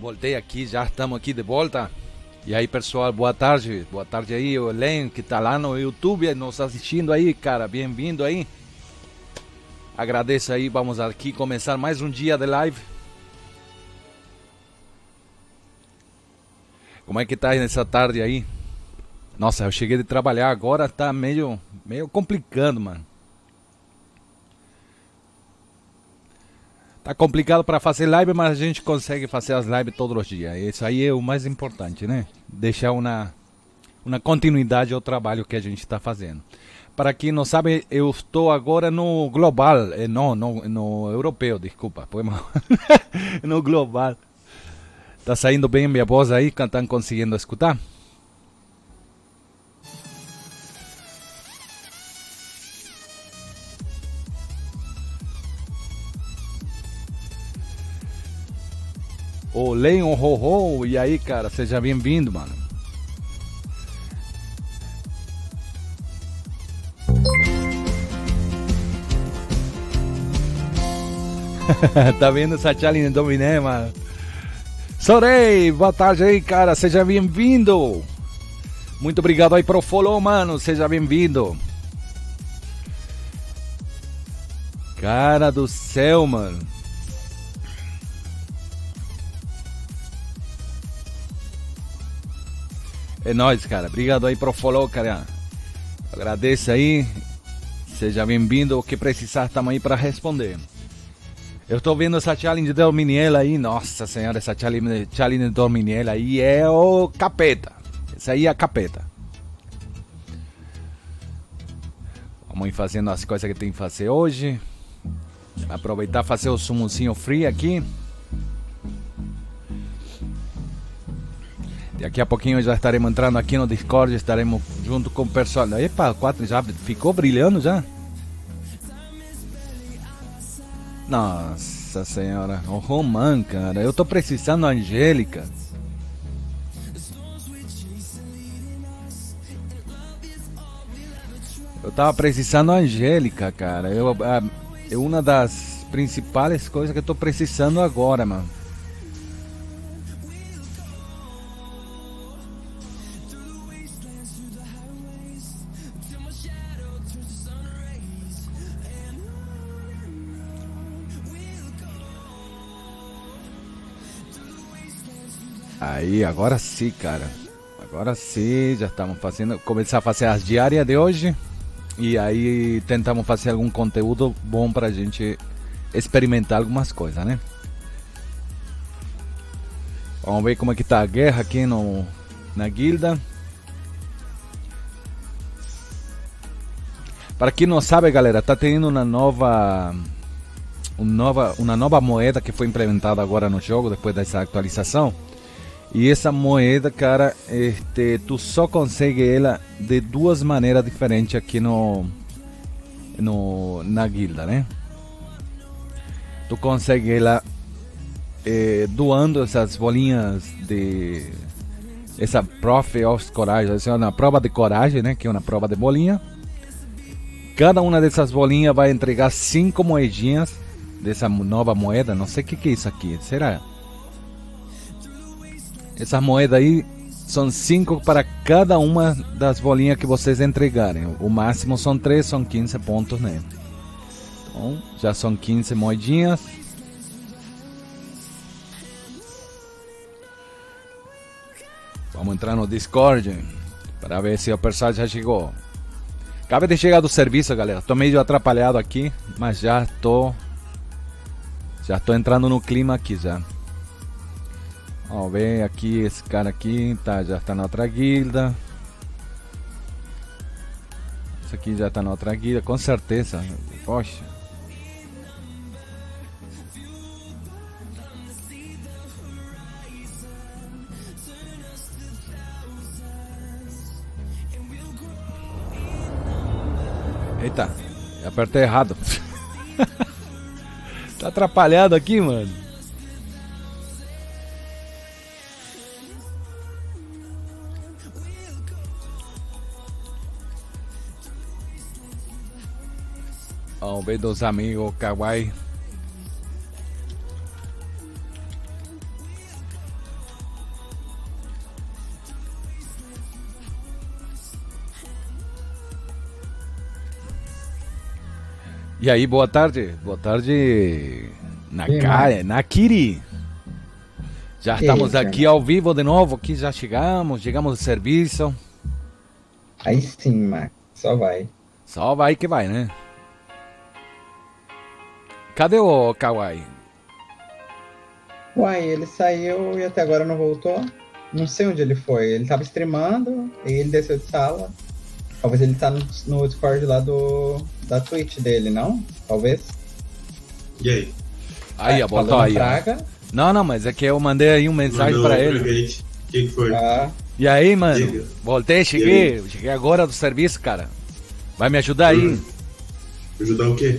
Voltei aqui, já estamos aqui de volta. E aí, pessoal, boa tarde. Boa tarde aí, o Elen, que tá lá no YouTube nos assistindo aí, cara. Bem-vindo aí. Agradeço aí, vamos aqui começar mais um dia de live. Como é que tá aí nessa tarde aí? Nossa, eu cheguei de trabalhar agora, tá meio complicando, mano. Tá complicado para fazer live, mas a gente consegue fazer as lives todos os dias. Isso aí é o mais importante, né? Deixar uma continuidade ao trabalho que a gente está fazendo. Para quem não sabe, eu estou agora no global, no europeu, desculpa, foi mal. No global. Tá saindo bem minha voz aí? Estão conseguindo escutar? Ô, Leon Ho, e aí, cara, seja bem-vindo, mano. Tá vendo essa challenge dominé, mano? Sorei, boa tarde aí, cara, seja bem-vindo. Muito obrigado aí pro follow, mano, seja bem-vindo. Cara do céu, mano. É nóis, cara. Obrigado aí pro follow, cara. Agradeço aí. Seja bem-vindo. O que precisar, estamos aí para responder. Eu estou vendo essa challenge do Miniel aí. Nossa senhora, essa challenge do Miniel aí é o capeta. Essa aí é a capeta. Vamos ir fazendo as coisas que tem que fazer hoje. Aproveitar e fazer o sumuzinho frio aqui. Daqui a pouquinho já estaremos entrando aqui no Discord, estaremos junto com o pessoal. Epa, 4 já ficou brilhando já? Nossa senhora, o Roman, cara, eu tô precisando da Angélica. Eu tava precisando da Angélica, cara. É uma das principais coisas que eu tô precisando agora, mano. Aí, agora sim, cara. Agora sim, já estamos fazendo. Começar a fazer as diárias de hoje. E aí tentamos fazer algum conteúdo bom pra gente experimentar algumas coisas, né? Vamos ver como é que tá a guerra aqui na guilda. Para quem não sabe, galera, tá tendo uma nova moeda que foi implementada agora no jogo depois dessa atualização. E essa moeda, cara, tu só consegue ela de duas maneiras diferentes aqui na guilda, né? Tu consegue ela doando essas bolinhas de essa Proof of Coragem, essa é uma prova de coragem, né? Que é uma prova de bolinha. Cada uma dessas bolinhas vai entregar 5 moedinhas dessa nova moeda. Não sei o que é isso aqui, será? Essas moedas aí são 5 para cada uma das bolinhas que vocês entregarem. O máximo são 3, são 15 pontos, né? Então, já são 15 moedinhas. Vamos entrar no Discord para ver se o pessoal já chegou. Acabei de chegar do serviço, galera. Tô meio atrapalhado aqui, mas já tô entrando no clima aqui já. Ó, vem aqui, esse cara aqui, tá, já tá na outra guilda. Esse aqui já tá na outra guilda, com certeza. Poxa. Eita, apertei errado. Tá atrapalhado aqui, mano. Vamos ver dos amigos Kawaii. E aí, boa tarde. Boa tarde, Nakiri. Já estamos aqui ao vivo de novo, aqui já chegamos do serviço. Aí sim, Max, só vai. Só vai que vai, né? Cadê o Kawaii? Uai, ele saiu e até agora não voltou. Não sei onde ele foi. Ele tava streamando e ele desceu de sala. Talvez ele tá no Discord lá da Twitch dele, não? Talvez. E aí? Aí, botou aí. Praga. Não, mas é que eu mandei aí uma mensagem pra ele. O que foi? E aí, mano? Diga. Voltei, cheguei agora do serviço, cara. Vai me ajudar aí? Ajudar o quê?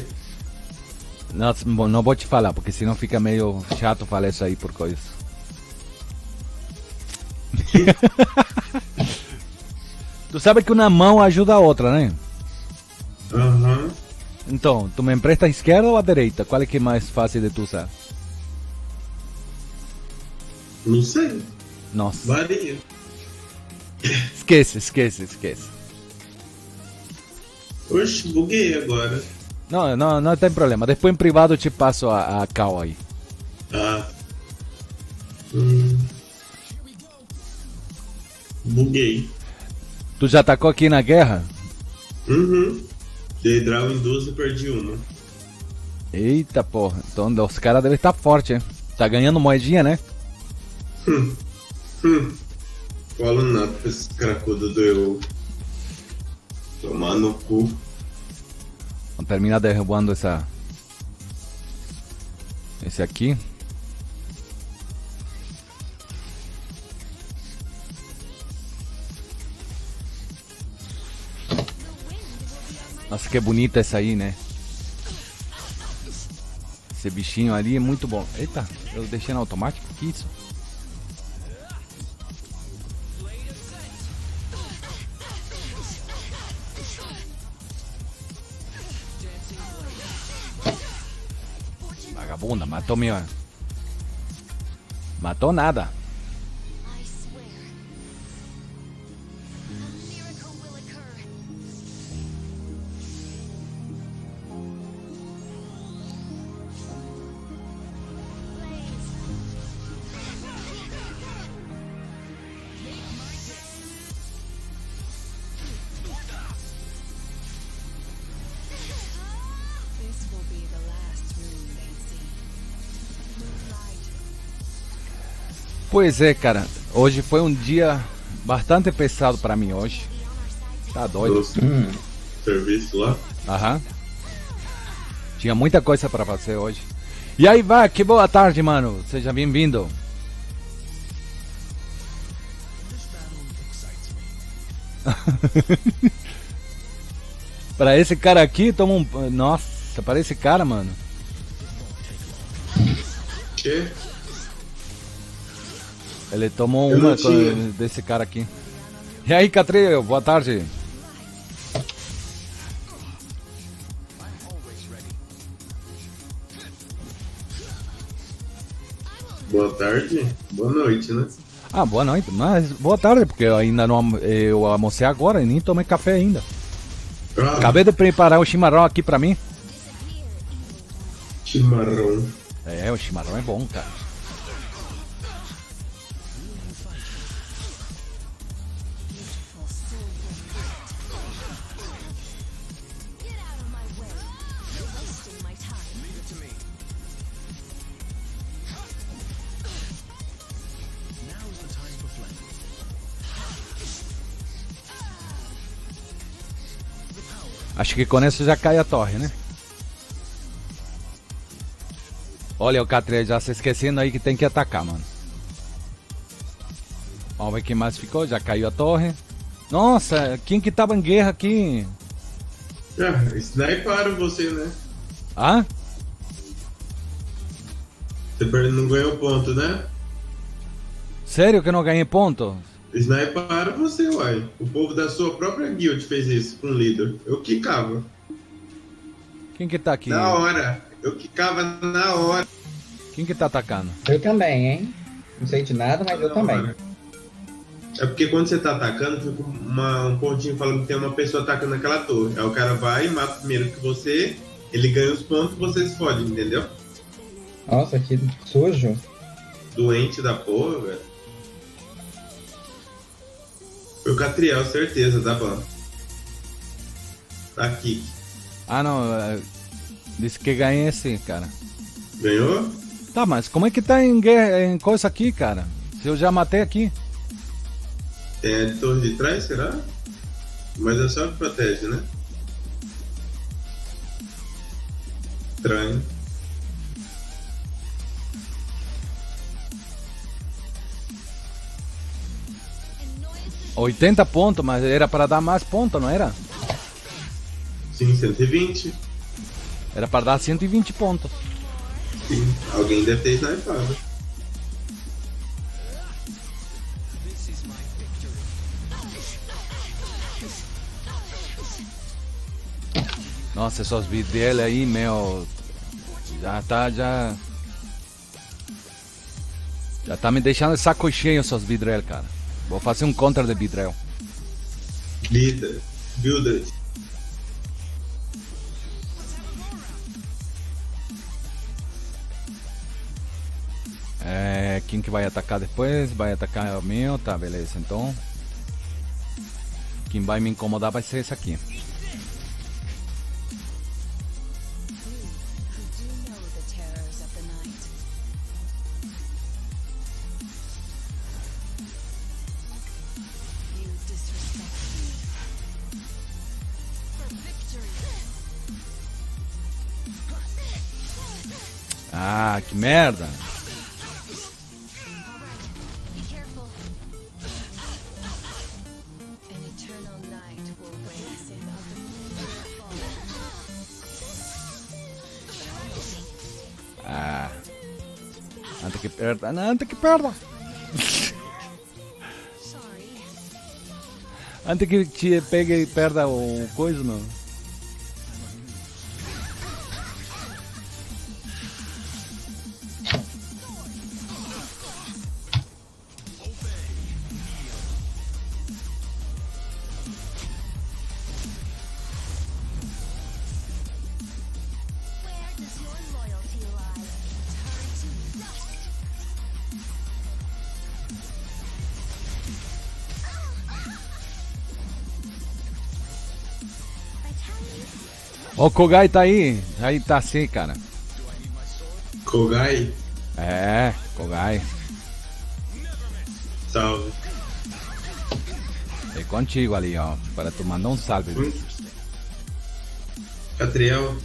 Não vou te falar, porque senão fica meio chato falar isso aí por coisa. Tu sabe que uma mão ajuda a outra, né? Aham. Então, tu me empresta a esquerda ou a direita? Qual é que é mais fácil de tu usar? Não sei. Nossa. Varia. Esquece. Oxe, buguei agora. Não tem problema. Depois em privado eu te passo a cal aí. Ah. Buguei. Tu já atacou aqui na guerra? Dei draw em duas e perdi uma. Eita porra. Então os caras devem estar fortes, hein? Tá ganhando moedinha, né? Falo nada pra esses cracudos do eu. Tomar no cu. Vamos terminar derrubando esse aqui. Nossa, que bonita essa aí, né? Esse bichinho ali é muito bom. Eita, eu deixei no automático? Que isso? Vagabunda, matou minha. Matou nada. Pois é, cara. Hoje foi um dia bastante pesado pra mim hoje. Tá doido. Serviço lá. Aham. Tinha muita coisa pra fazer hoje. E aí, vai, que boa tarde, mano. Seja bem-vindo. Pra esse cara aqui, toma um... Nossa, para esse cara, mano. Que? Ele tomou uma desse cara aqui. E aí, Catril, boa tarde. Boa tarde? Boa noite, né? Ah, boa noite. Mas boa tarde, porque eu ainda não... Eu almocei agora e nem tomei café ainda. Acabei de preparar o chimarrão aqui pra mim. Chimarrão. É, o chimarrão é bom, cara. Acho que com isso já cai a torre, né? Olha o K3 já se esquecendo aí que tem que atacar, mano. Vamos ver quem mais ficou. Já caiu a torre. Nossa, quem que tava em guerra aqui? Sniparam você, né? Ah? Você não ganhou ponto, né? Sério que eu não ganhei ponto? Sniparam você, uai. O povo da sua própria guild fez isso com o líder. Eu quicava. Quem que tá aqui? Na hora. Eu quicava na hora. Quem que tá atacando? Eu também, hein? Não sei de nada, mas eu também. Hora. É porque quando você tá atacando, fica um pontinho falando que tem uma pessoa atacando aquela torre. Aí o cara vai e mata primeiro que você Ele ganha os pontos, você escolhe, entendeu? Nossa, que sujo. Doente da porra, velho. Foi o Catriel, certeza, da ban. Tá aqui. Ah, não. Disse que ganhei esse, cara. Ganhou? Tá, mas como é que tá em guerra, em coisa aqui, cara? Se eu já matei aqui. Tem a de torre de trás, será? Mas é só que protege, né? Estranho. $80 pontos, mas era para dar mais pontos, não era? Sim, 120. Era para dar 120 pontos. Sim, alguém deve ter snipado. Nossa, essas vidrelas aí, meu. Já tá me deixando de saco cheio essas vidrelas, cara. Vou fazer um contra de vidrel. Builder. Quem que vai atacar depois? Vai atacar o meu, tá, beleza. Então, quem vai me incomodar vai ser esse aqui. Ah, que merda! Ah, antes que perda, antes que perda! Antes que te pegue e perda o coisa, não. Ó, o Kogai tá aí. Aí tá assim, cara. Kogai? É, Kogai. Salve. É contigo ali, ó. Para tu mandar um salve. Catriel.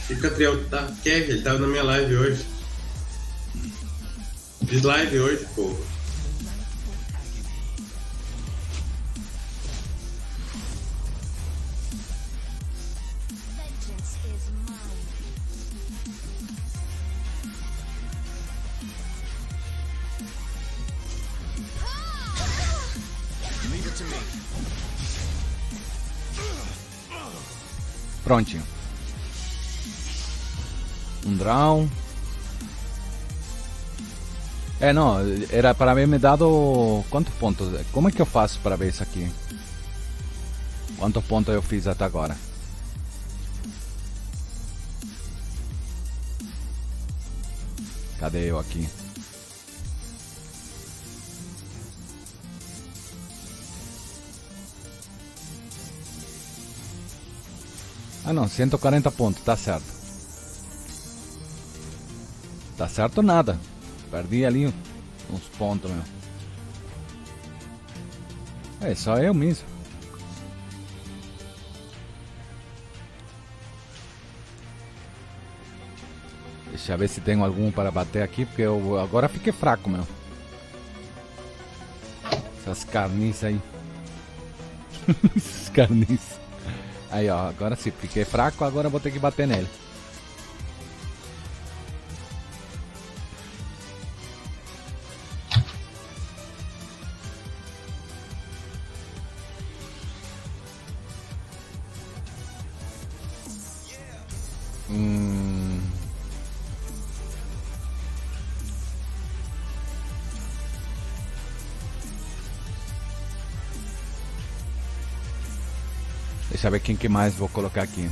E o Catriel tá. Kevin, ele tava na minha live hoje. Fiz live hoje, pô. Prontinho. Um draw. Não, era para ver me dado quantos pontos. Como é que eu faço para ver isso aqui? Quantos pontos eu fiz até agora? Cadê eu aqui? Ah não, 140 pontos, tá certo. Tá certo nada. Perdi ali uns pontos, meu. É só eu mesmo. Deixa eu ver se tenho algum para bater aqui, porque eu agora fiquei fraco, meu. Essas carniças aí. Essas carniças. Aí, ó, agora sim, fiquei fraco, agora vou ter que bater nele. Deixa eu ver quem que mais vou colocar aqui.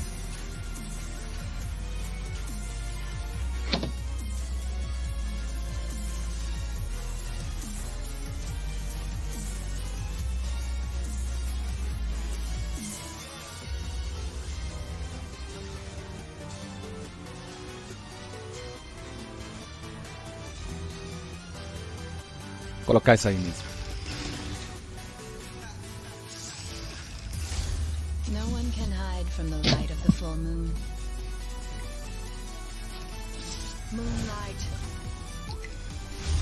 Colocar isso aí mesmo. No one can hide from the light of the full moon. Moonlight.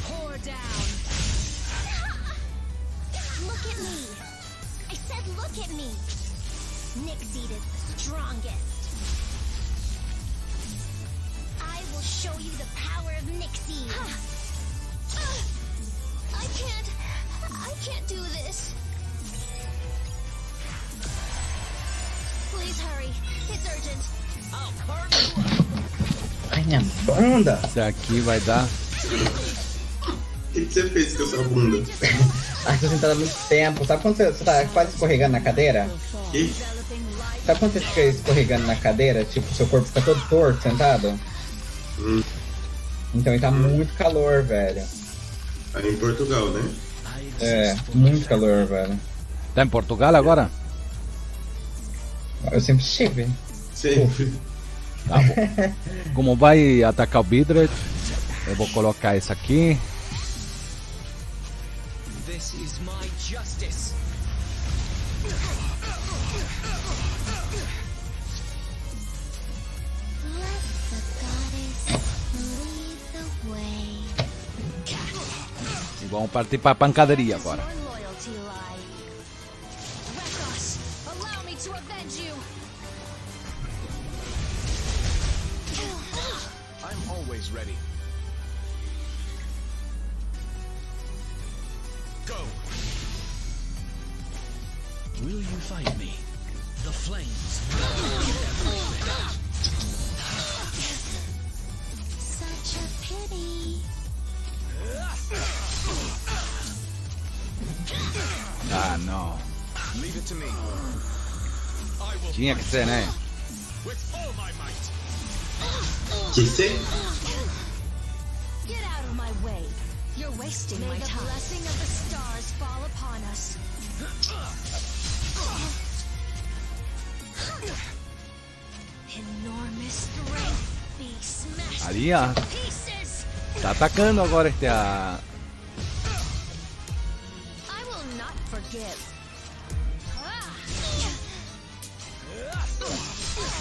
Pour down. Look at me. I said look at me. Nixie is the strongest. I will show you the power of Nixie. I can't do this. Please hurry. It's urgent. I'll carve you up. Ai, minha bunda. Isso aqui vai dar. O que você fez com essa bunda? Ai, tô sentada há muito tempo. Sabe quando você tá quase escorregando na cadeira? Que? Sabe quando você fica escorregando na cadeira? Tipo, seu corpo fica todo torto, sentado? Então, ele tá muito calor, velho. Aí em Portugal, né? É, muito calor, velho. Tá em Portugal agora? Eu sempre estive. Sempre. Tá bom. Como vai atacar o Bidred, eu vou colocar isso aqui. This is my justice. Let the goddess lead the way. E vamos partir pra pancadaria agora. Your loyalty lie. Rekos, allow me to avenge you. I'm always ready. Go. Will you fight me? The flames. Such a pity. Ah, não. Leave it to me. I will Tinha que ser, né? with all my might. Que você? Get out of my way. You're wasting my time. May the blessing of the stars fall upon us. Enormous strength be smashed Ali, ó. to pieces. Tá atacando agora este I will not forgive.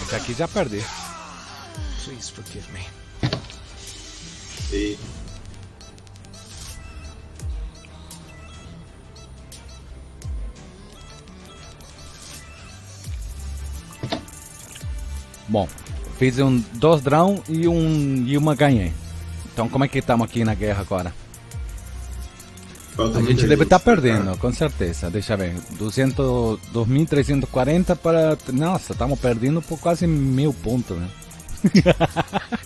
Esse aqui já perdeu. Please forgive me. E Bom, fiz dois drawn e uma ganhei. Então como é que estamos aqui na guerra agora? falta A muita gente deve estar pra perdendo, cá. com certeza. Deixa eu ver. 2.340 para... Nossa, estamos perdendo por quase 1.000 pontos, né?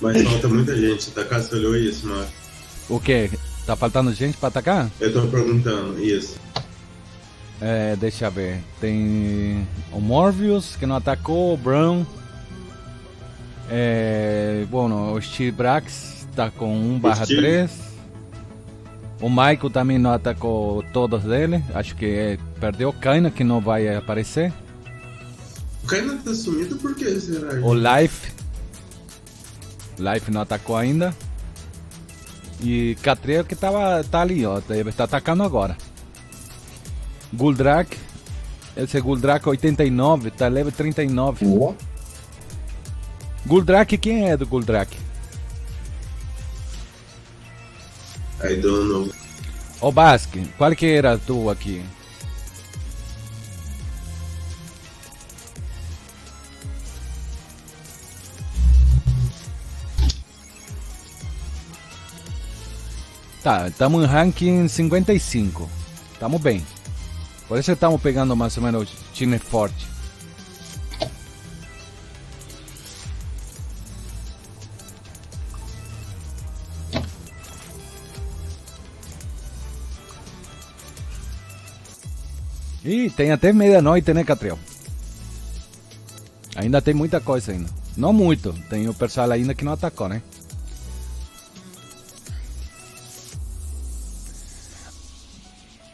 Mas falta muita gente. Tá, você olhou isso, Marco? O quê? Tá faltando gente para atacar? Eu tô perguntando, isso. É, deixa eu ver. Tem o Morbius, que não atacou, o Brown. Bom, o Steve Brax tá com 1/3. O Michael também não atacou todos dele. Acho que perdeu o Kaina, que não vai aparecer. O Kaina tá sumido por que, será? O Life não atacou ainda. E Catriel que tá ali, ó. Deve estar atacando agora. Guldrak. Esse Guldrak 89, tá level 39. Ó. Guldrak, quem é do Guldrak? I don't know. Ô Basque, qual que era tu aqui? Tá, estamos em ranking 55. Estamos bem. Por isso estamos pegando mais ou menos time forte. E tem até meia-noite, né, Catriel? Ainda tem muita coisa ainda. Não muito. Tem o pessoal ainda que não atacou, né?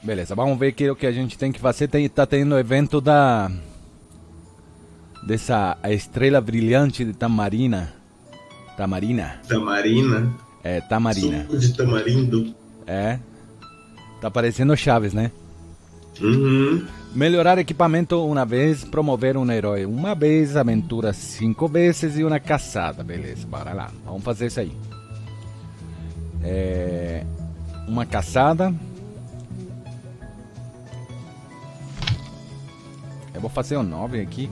Beleza, vamos ver aqui o que a gente tem que fazer. Tá tendo o evento dessa a estrela brilhante de Tamarina. Tamarina? É, Tamarina. Suco de tamarindo? É. Tá parecendo Chaves, né? Uhum. Melhorar equipamento uma vez, promover um herói uma vez, aventura 5 vezes e uma caçada. Beleza, bora lá. Vamos fazer isso aí. Uma caçada. Eu vou fazer um 9 aqui.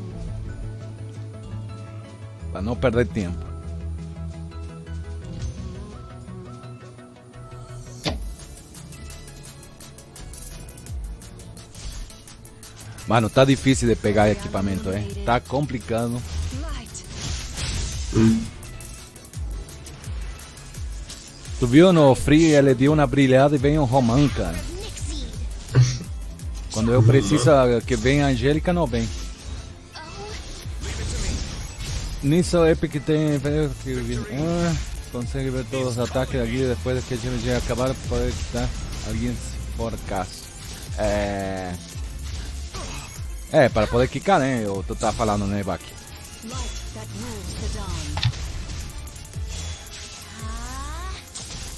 Para não perder tempo. Mano, tá difícil de pegar equipamento, hein? Tá complicado. Light. Tu viu no Free, ele deu uma brilhada e vem um Romão, cara. Nixie. Quando eu preciso que venha a Angélica, não vem. Nisso, Epic tem... consegue ver todos os ataques aqui depois que a gente já acabar, pode quitar alguém por caso. Para poder quicar, né? Tu tá falando, né, Baki? Light that rules the dawn.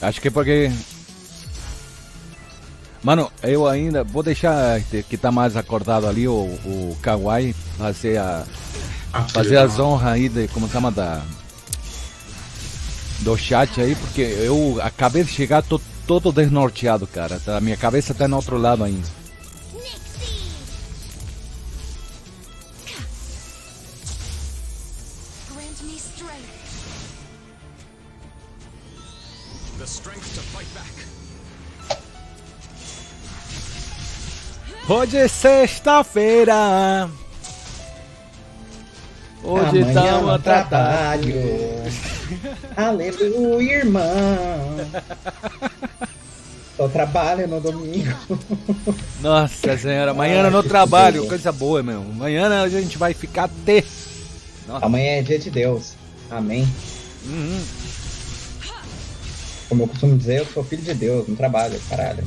Acho que é porque... Mano, eu ainda vou deixar que tá mais acordado ali o Kawaii fazer as honras aí de, como chama, do chat aí, porque eu acabei de chegar, tô todo desnorteado, cara. A minha cabeça tá no outro lado ainda. Nixie. Grant me strength. The strength to fight back. Hoje é sexta-feira. Hoje Amanhã estamos no a tratar. trabalho. Aleluia, irmão. Só trabalho no domingo. Nossa senhora, amanhã no trabalho, coisa boa, meu. Amanhã a gente vai ficar até. Nossa. Amanhã é dia de Deus. Amém. Uhum. Como eu costumo dizer, eu sou filho de Deus, não trabalho, caralho.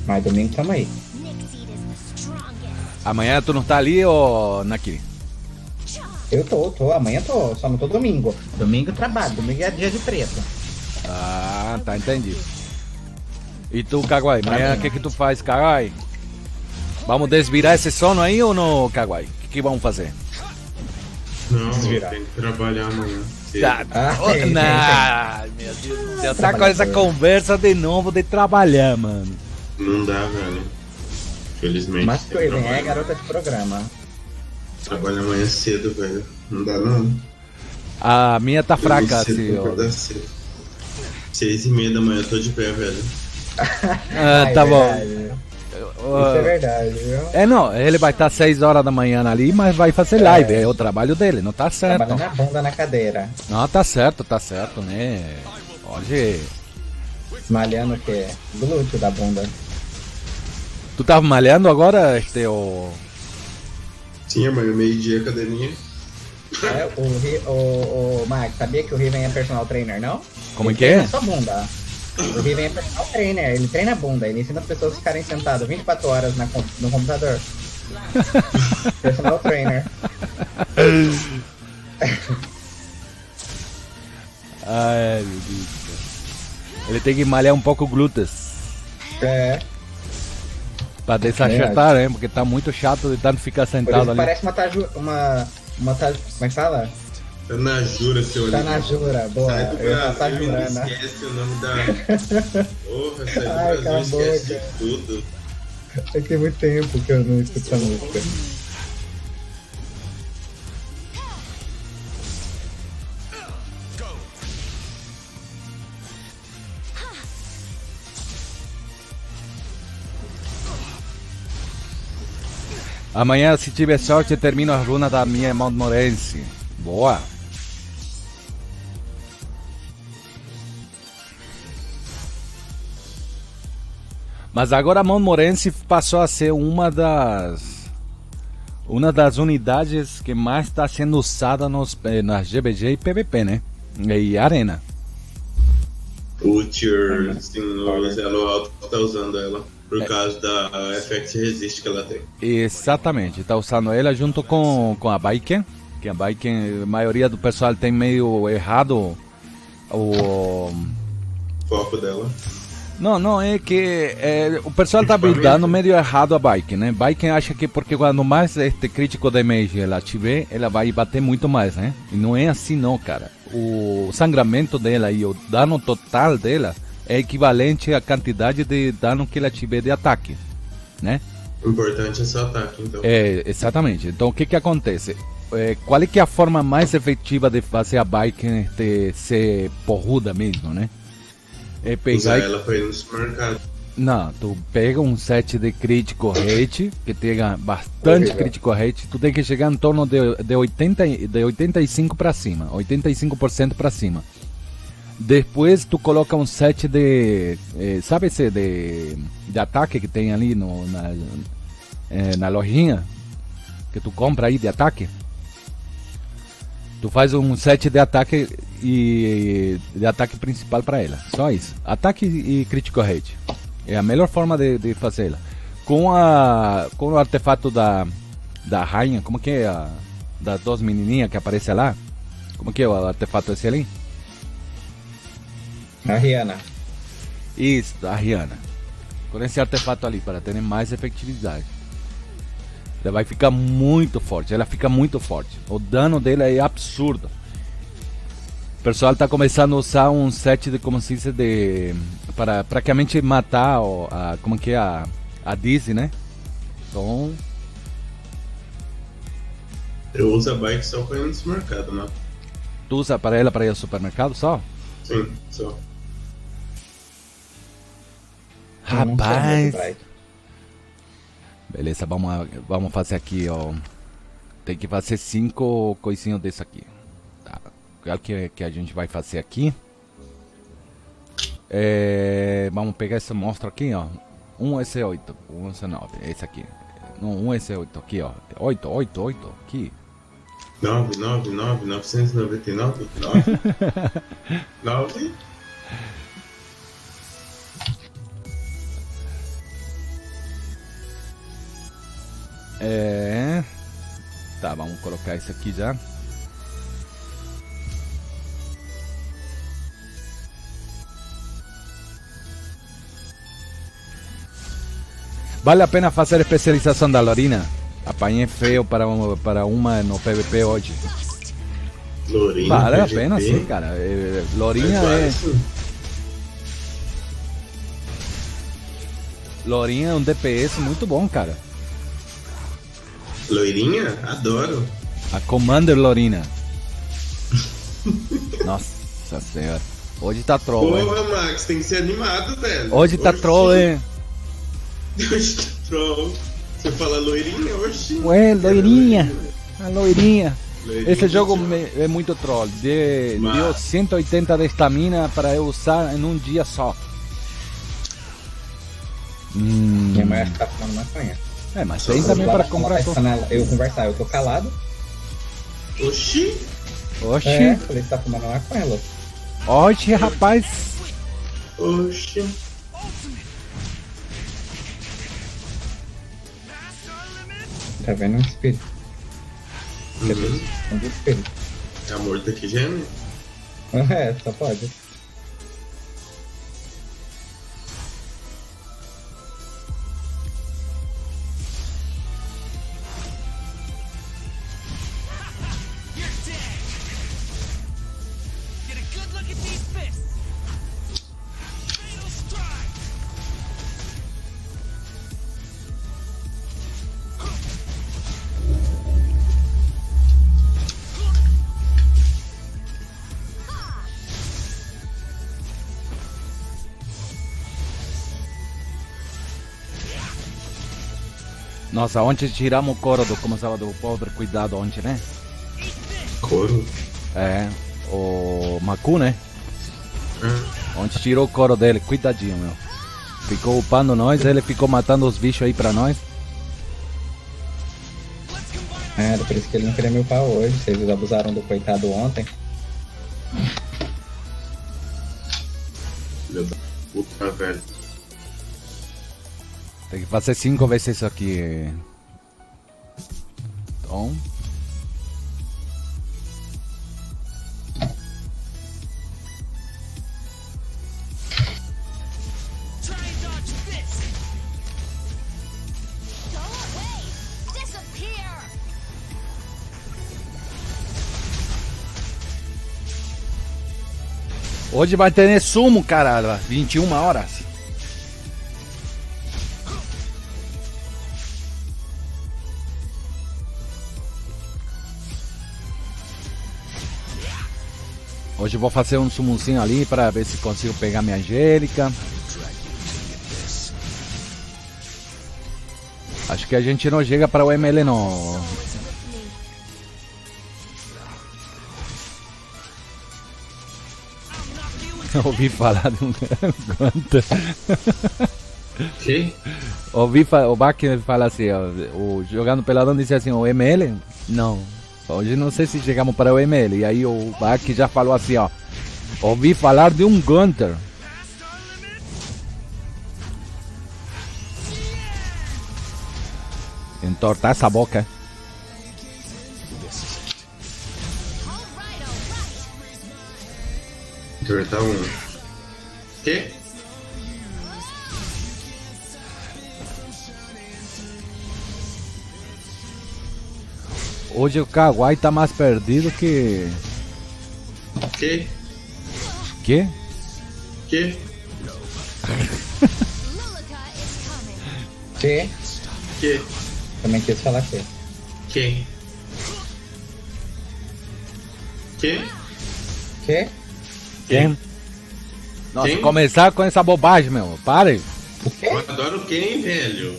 Mas domingo tamo aí. Nixie is the strongest. Amanhã tu não tá ali, ô Naki? Eu tô, amanhã tô, só não tô domingo. Domingo eu trabalho, domingo é dia de treta. Ah, tá entendido. E tu, Kawaii, amanhã o que tu faz, Kawaii? Vamos desvirar esse sono aí ou não, Kawaii? O que vamos fazer? Não, Desvirar. tem que trabalhar amanhã. Tá. tem. Meu Deus do céu, tá com essa conversa de novo de trabalhar, mano. Não dá, velho. Felizmente. Mas tem que Craven é trabalhar. garota de programa. Trabalho amanhã cedo, velho. Não dá não. A minha tá fraca, Cedo, assim, ó. acordar cedo. 6h30 da manhã eu tô de pé, velho. Ah, Ai, tá bom. verdade. Isso é verdade, viu? Não, ele vai estar 6 horas da manhã ali, mas vai fazer live, é o trabalho dele, não tá certo. Trabalhando na bunda na cadeira. Não, tá certo, né? Hoje, Malhando o quê? Glúteo da bunda. tu tava malhando agora, o... Sim, amanhã meio-dia academia. É, o Max, sabia que o Riven é personal trainer, não? Como Ele que é? treina sua bunda. O Riven é personal trainer, ele treina a bunda, ele ensina as pessoas a ficarem sentadas 24 horas no computador. Personal trainer. Ai, meu Deus do céu. Ele tem que malhar um pouco glúteos É, pra desacertar, né? Porque tá muito chato de tanto ficar por sentado isso ali. parece uma como é que fala? Tá na jura, seu Tá animal. na jura, boa. Sai do Eu ia falar Brasil, não jurana. esquece o nome da... Porra, sai do Ai, cala a Brasil, esquece boca. de tudo. É que tem muito tempo que eu não escuto essa música. Amanhã, se tiver sorte, eu termino a runa da minha Montmorency. Boa. Mas agora a Montmorency passou a ser uma das unidades que mais está sendo usada nas GBG e PVP, né? E Arena. O Tier, sim, o Zelo Alto tá usando ela. Por causa da Effect Resist que ela tem. Exatamente, está usando ela junto com a Baiken, que a Baiken, a maioria do pessoal tem meio errado o foco dela. Não, é que o pessoal tá dando meio errado a Baiken, né? Baiken acha que porque quando mais crítico damage ela tiver, ela vai bater muito mais, né? E não é assim não, cara. O sangramento dela e o dano total dela é equivalente à quantidade de dano que ela tiver de ataque, né? O importante é seu ataque, então. Exatamente. Então o que acontece? Qual é que é a forma mais efetiva de fazer a Baiken ser porruda mesmo, né? É pegar usar ela pra ir no supermercado. Não, tu pega um set de critical rate, que tenha bastante critical rate, tu tem que chegar em torno de 85 para cima, 85% para cima. Depois tu coloca um set de, sabe esse de ataque que tem ali na lojinha, que tu compra aí de ataque? Tu faz um set de ataque e de ataque principal para ela. Só isso. Ataque e critical rate. É a melhor forma de fazê-la. Com o artefato da rainha, como que é das duas menininhas que aparece lá? Como que é o artefato esse ali? A Rihanna. Isso, a Rihanna. Com esse artefato ali, para ter mais efetividade. Ela vai ficar muito forte, ela fica muito forte. O dano dela é absurdo. O pessoal está começando a usar um set de, como se diz, para praticamente matar como que é a Dizzy, né? Então... Eu uso a bike só pra ir no supermercado, né? Tu usa para ela para ir ao supermercado só? Sim, só. Rapaz... Beleza, vamos fazer aqui, ó. Tem que fazer 5 coisinhas desse aqui. Tá. O que a gente vai fazer aqui? Vamos pegar esse monstro aqui, ó. Um SC8, um SC9, esse aqui. Não, um SC8 aqui, ó. 8, aqui. 999. 9. Tá, vamos colocar isso aqui já. Vale a pena fazer a especialização da Lorina? Apanhei feio para uma no PVP hoje. Lorina, vale a pena sim, cara. Lorina Lorina é um DPS muito bom, cara. Loirinha? Adoro. A Commander Lorina. Nossa senhora. Hoje tá troll, hein? Porra, Max, tem que ser animado, velho. Hoje tá troll, hein? Hoje tá troll. Você fala loirinha? Oxi. Ué, loirinha. A loirinha. Loirinha. Esse jogo é muito troll. Deu 180 de estamina para eu usar em um dia só. Minha mãe tá fumando maconha. Mas tem também para comprar. Eu conversar, eu tô calado. Oxi. Falei, você tá fumando maconha, louco. Oxi, rapaz. Oxi. Tá vendo um espírito? Um espírito. É amor daqui gêmeo? Só pode. Nossa, ontem tiramos o couro do, como estava do pobre cuidado ontem, né? Couro? O Maku, né? Ontem tirou o couro dele, cuidadinho, meu. Ficou upando nós, ele ficou matando os bichos aí pra nós. Era por isso que ele não queria me upar hoje, vocês abusaram do coitado ontem. Filho da puta, velho. Tem que fazer 5 vezes isso aqui. Então... Hoje vai ter sumo, cara, 21 horas. Hoje eu vou fazer um summozinho ali para ver se consigo pegar minha Angélica. Acho que a gente não chega para o ML não. Ouvi falar de um Gunter. Que? Ouvi o Bach fala assim, ó, o Jogando Peladão disse assim, o ML? Não. Hoje não sei se chegamos para o ML. E aí o Bach já falou assim, ó. Ouvi falar de um Gunter. Entortar essa boca, é? Entortar um. Que? Hoje o Kawaii tá mais perdido que... Que? Que? Que? Que? Que? Também quis falar que. Quem? Que? Que? Quem? Nossa, Quem? começar com essa bobagem, meu. Pare. O quê? Eu adoro quem, velho?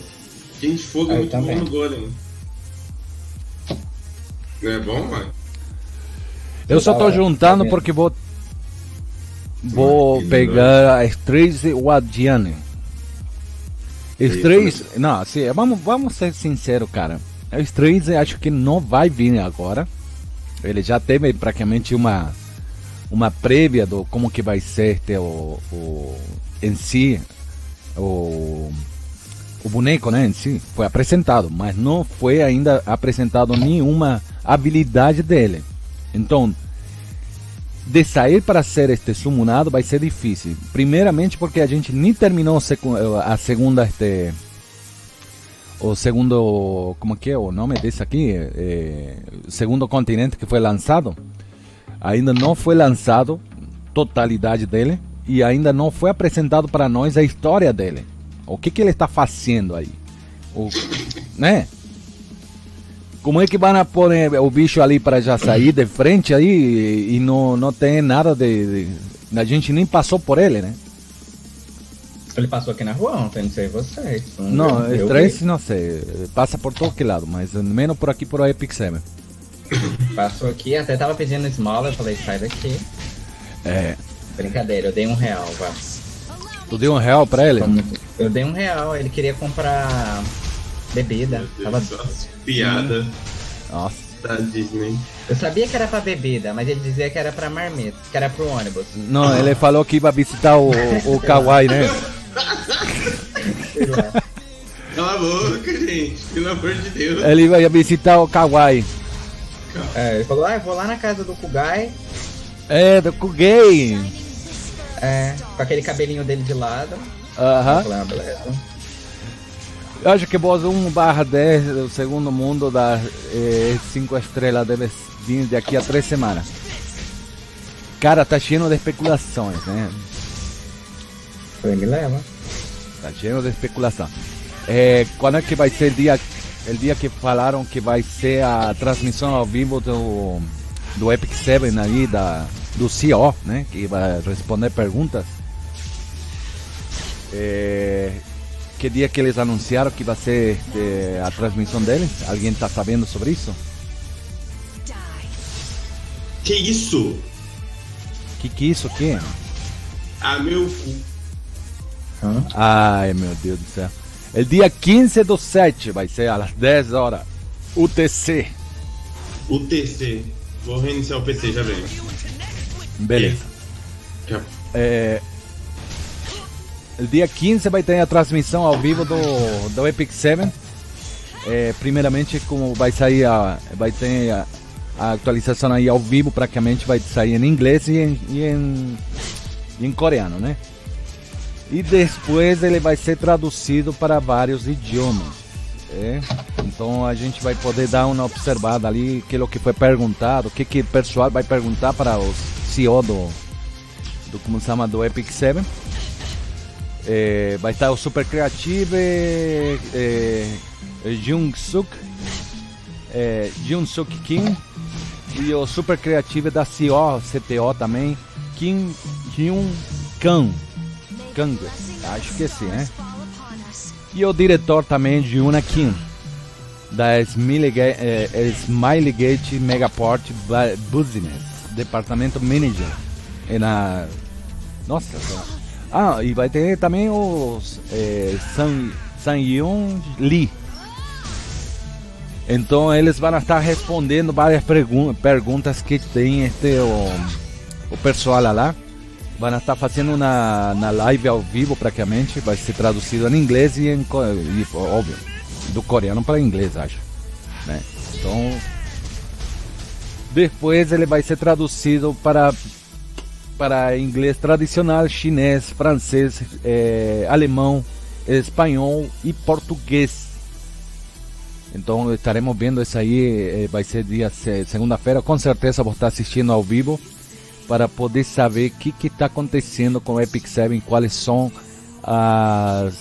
Quem de fogo é Eu muito também. bom no Golem. Não é bom, mano? Eu só tô Tá juntando vendo? porque vou Que pegar as 3 e o Adiane. Os 3, não, assim, vamos ser sinceros, cara. Os 3 eu acho que não vai vir agora. Ele já teve praticamente uma prévia do como que vai ser em si o boneco, né, em si. Foi apresentado, mas não foi ainda apresentado nenhuma habilidade dele. Então, de sair para ser summonado vai ser difícil. Primeiramente porque a gente nem terminou a segunda, o segundo, como que é o nome desse aqui? Segundo continente que foi lançado. Ainda não foi lançado totalidade dele e ainda não foi apresentado para nós a história dele. O que ele está fazendo aí? Né? Como é que vão pôr o bicho ali para já sair de frente aí e não tem nada a gente nem passou por ele, né? Ele passou aqui na rua ontem, não sei vocês. Não, eu três vi. não sei. Passa por todo que lado, mas menos por aqui por a Epic Seven. Passou aqui, até tava pedindo esmola, eu falei, sai daqui. É. Brincadeira, eu dei R$1, vá. Tu deu R$1 pra ele? Eu dei R$1, ele queria comprar bebida. Tava... Só piada Nossa. da Disney. Eu sabia que era pra bebida, mas ele dizia que era pra marmita, que era pro ônibus. Não, ele falou que ia visitar o Kawaii, né? Sei lá. Cala a boca, gente. Pelo amor de Deus. Ele ia visitar o Kawaii. Ele falou, eu vou lá na casa do Kugai, É, do Kugei. com aquele cabelinho dele de lado. Aham. Eu falei, beleza. Eu acho que Boss 1/10, o segundo mundo das 5 estrelas deve vir daqui a 3 semanas. Cara, tá cheio de especulações, né? Falei, me leva. Tá cheio de especulação. Quando é que vai ser o dia que falaram que vai ser a transmissão ao vivo do Epic Seven aí, do CEO, né? Que vai responder perguntas. Que dia que eles anunciaram que vai ser a transmissão deles? Alguém tá sabendo sobre isso? Que isso? Que isso aqui? Ah, meu cu. Ai, meu Deus do céu. O dia 15/7 vai ser às 10 horas. UTC. UTC. Vou reiniciar o PC, já vem. Beleza. Já. O dia 15 vai ter a transmissão ao vivo do Epic Seven. Primeiramente, como vai sair vai ter a atualização aí ao vivo, praticamente vai sair em inglês e em coreano, né? E depois ele vai ser traduzido para vários idiomas. Então a gente vai poder dar uma observada ali, aquilo que foi perguntado, o que o pessoal vai perguntar para o CEO do como se chama, do Epic 7. Vai estar o Super Creative, Jung-Suk Kim, e o Super Creative da CTO também, Kim Hyun Kang, acho que é assim, né? E o diretor também, Juna Kim, da Smilegate Megaport Business, departamento manager. Nossa, e vai ter também o Sang-Yoon Lee. Então eles vão estar respondendo várias perguntas que tem o pessoal lá. Vão estar fazendo na live ao vivo praticamente. Vai ser traduzido em inglês e óbvio, do coreano para inglês, acho, né? Então depois ele vai ser traduzido para inglês tradicional, chinês, francês, alemão, espanhol e português. Então estaremos vendo isso aí, vai ser dia segunda-feira, com certeza vou estar assistindo ao vivo para poder saber o que está acontecendo com o Epic 7, quais são as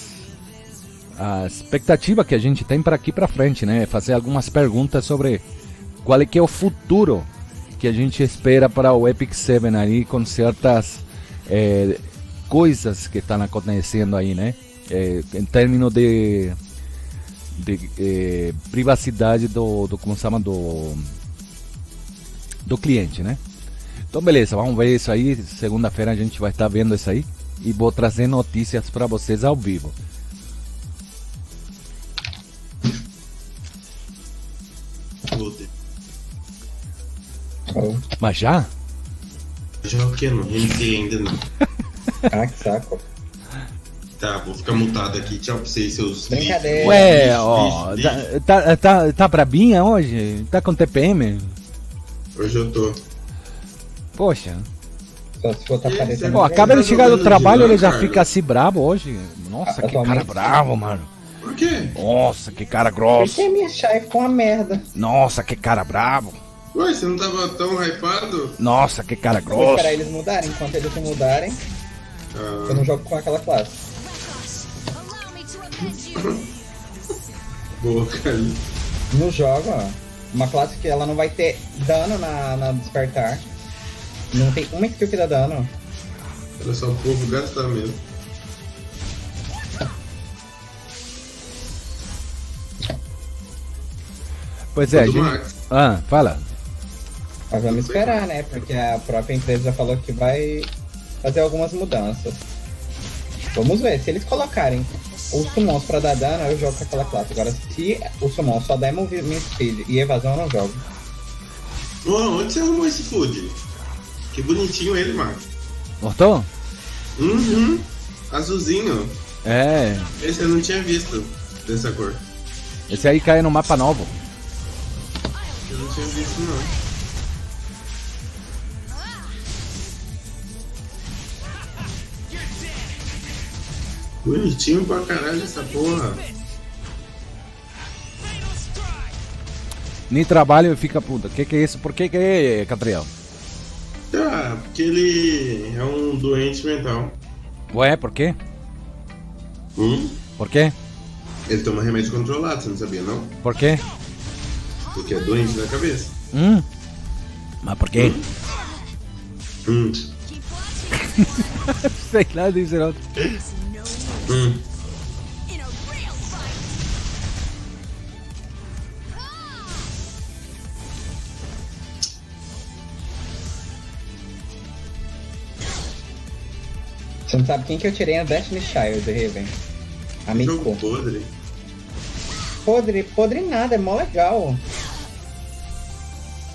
expectativas que a gente tem para aqui para frente, né? Fazer algumas perguntas sobre qual é que é o futuro que a gente espera para o Epic 7 aí, com certas coisas que estão acontecendo aí, né? Em termos de privacidade do como se chama, do cliente, né? Então beleza, vamos ver isso aí. Segunda-feira a gente vai estar vendo isso aí e vou trazer notícias para vocês ao vivo. Mas já? Já o que? Não reiniciei ainda não. Ah, que saco. Tá, vou ficar mutado aqui. Tchau pra vocês, seus... Brincadeira. Ué, ó, tá brabinha hoje? Tá com TPM? Hoje eu tô. Poxa. Só se for tá aparecendo. Ó, acaba de chegar do trabalho, ele já Carlos. fica assim brabo hoje. Nossa, que cara bravo, mano. Por quê? Nossa, que cara Por grosso. que minha chave ficou uma merda? Nossa, que cara bravo. Ué, você não tava tão hypado? Nossa, que cara Vou grosso. esperar eles mudarem. Enquanto eles não mudarem, eu não jogo com aquela classe. Allow me to avenge you. Boa, cara. No jogo, ó, uma classe que ela não vai ter dano na despertar. Não tem uma skill que dá dano. Era só o povo gastar mesmo. Pois é, Do gente... Max. fala. Mas vamos esperar, né? Porque a própria empresa já falou que vai fazer algumas mudanças. Vamos ver, se eles colocarem os summons pra dar dano, eu jogo com aquela classe. Agora, se o summon só der movimento speed e evasão, eu não jogo. Ô, onde você arrumou esse food? Que bonitinho ele, Max. Gostou? Uhum. Azulzinho. É, Esse eu não tinha visto dessa cor. esse aí cai no mapa novo. Eu não tinha visto, não. Bonitinho pra caralho essa porra. Nem trabalho e fica puta. Que é isso? Por que é, Catriel? Tá, porque ele é um doente mental. Ué, por quê? Por quê? Ele toma remédio controlado, você não sabia, não? Por quê? Porque é doente da cabeça. Mas por quê? Sei lá, dizer outro. In a real fight. Você não sabe quem que eu tirei no Destiny Child, Raven? Amigo. Jogo podre. Podre nada, é mó legal.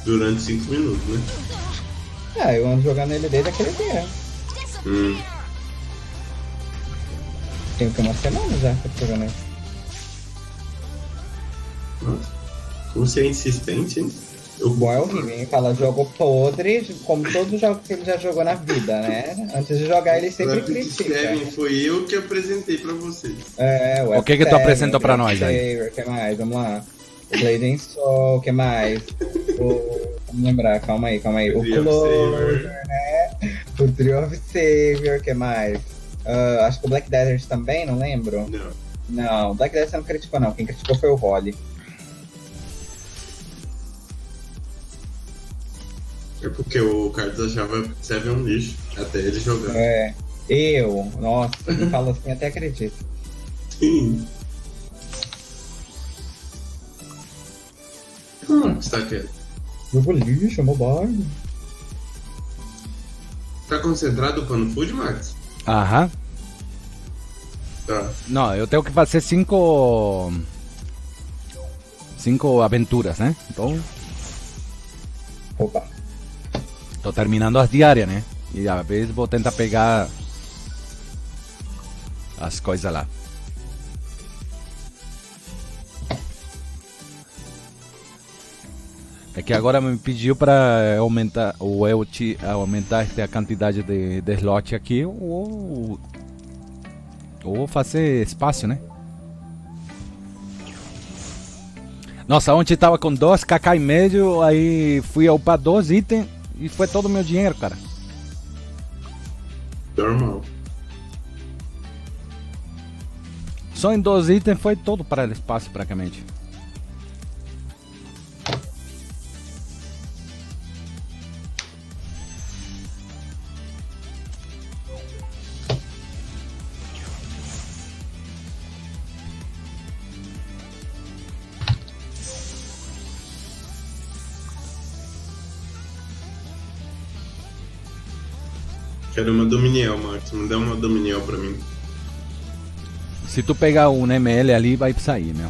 Durante 5 minutos, né? Ah, eu ando jogando ele desde aquele dia. Tem o que, uma semana já que eu tô jogando ele. Nossa. Como você é insistente, hein? O bom é o Riven, fala jogo podre, como todos os jogos que ele já jogou na vida, né? Antes de jogar ele sempre critica. Kevin, foi eu que apresentei pra vocês. É, O que tu apresentou pra nós aí? O que mais? Vamos lá. O Blazing Soul, o que mais? Vamos lembrar, calma aí. O Real Closer, Saber. né? O Trio of Savior, que mais? Acho que o Black Desert também, não lembro. Não. Não, o Black Desert não criticou não. Quem criticou foi o Holly. É porque o Carlos achava que Seven um lixo, até ele jogar. Nossa, ele fala assim, até acredito. Sim. Você tá quieto? Jogo lixo, mobile. Tá concentrado no food, Max? Aham. Tá. Não, eu tenho que fazer 5 aventuras, né? Então, Opa. tô terminando as diárias, né? E às vezes vou tentar pegar as coisas lá. É que agora me pediu para aumentar aumentar a quantidade de slot aqui ou fazer espaço, né? Nossa, ontem tava com 2kk e meio, aí fui upar 2 itens e foi todo o meu dinheiro, cara. Normal. Só em 2 itens foi todo para o espaço praticamente. Quero uma Dominiel, Max. Me dá uma Dominiel pra mim. Se tu pegar um ML ali, vai sair, meu.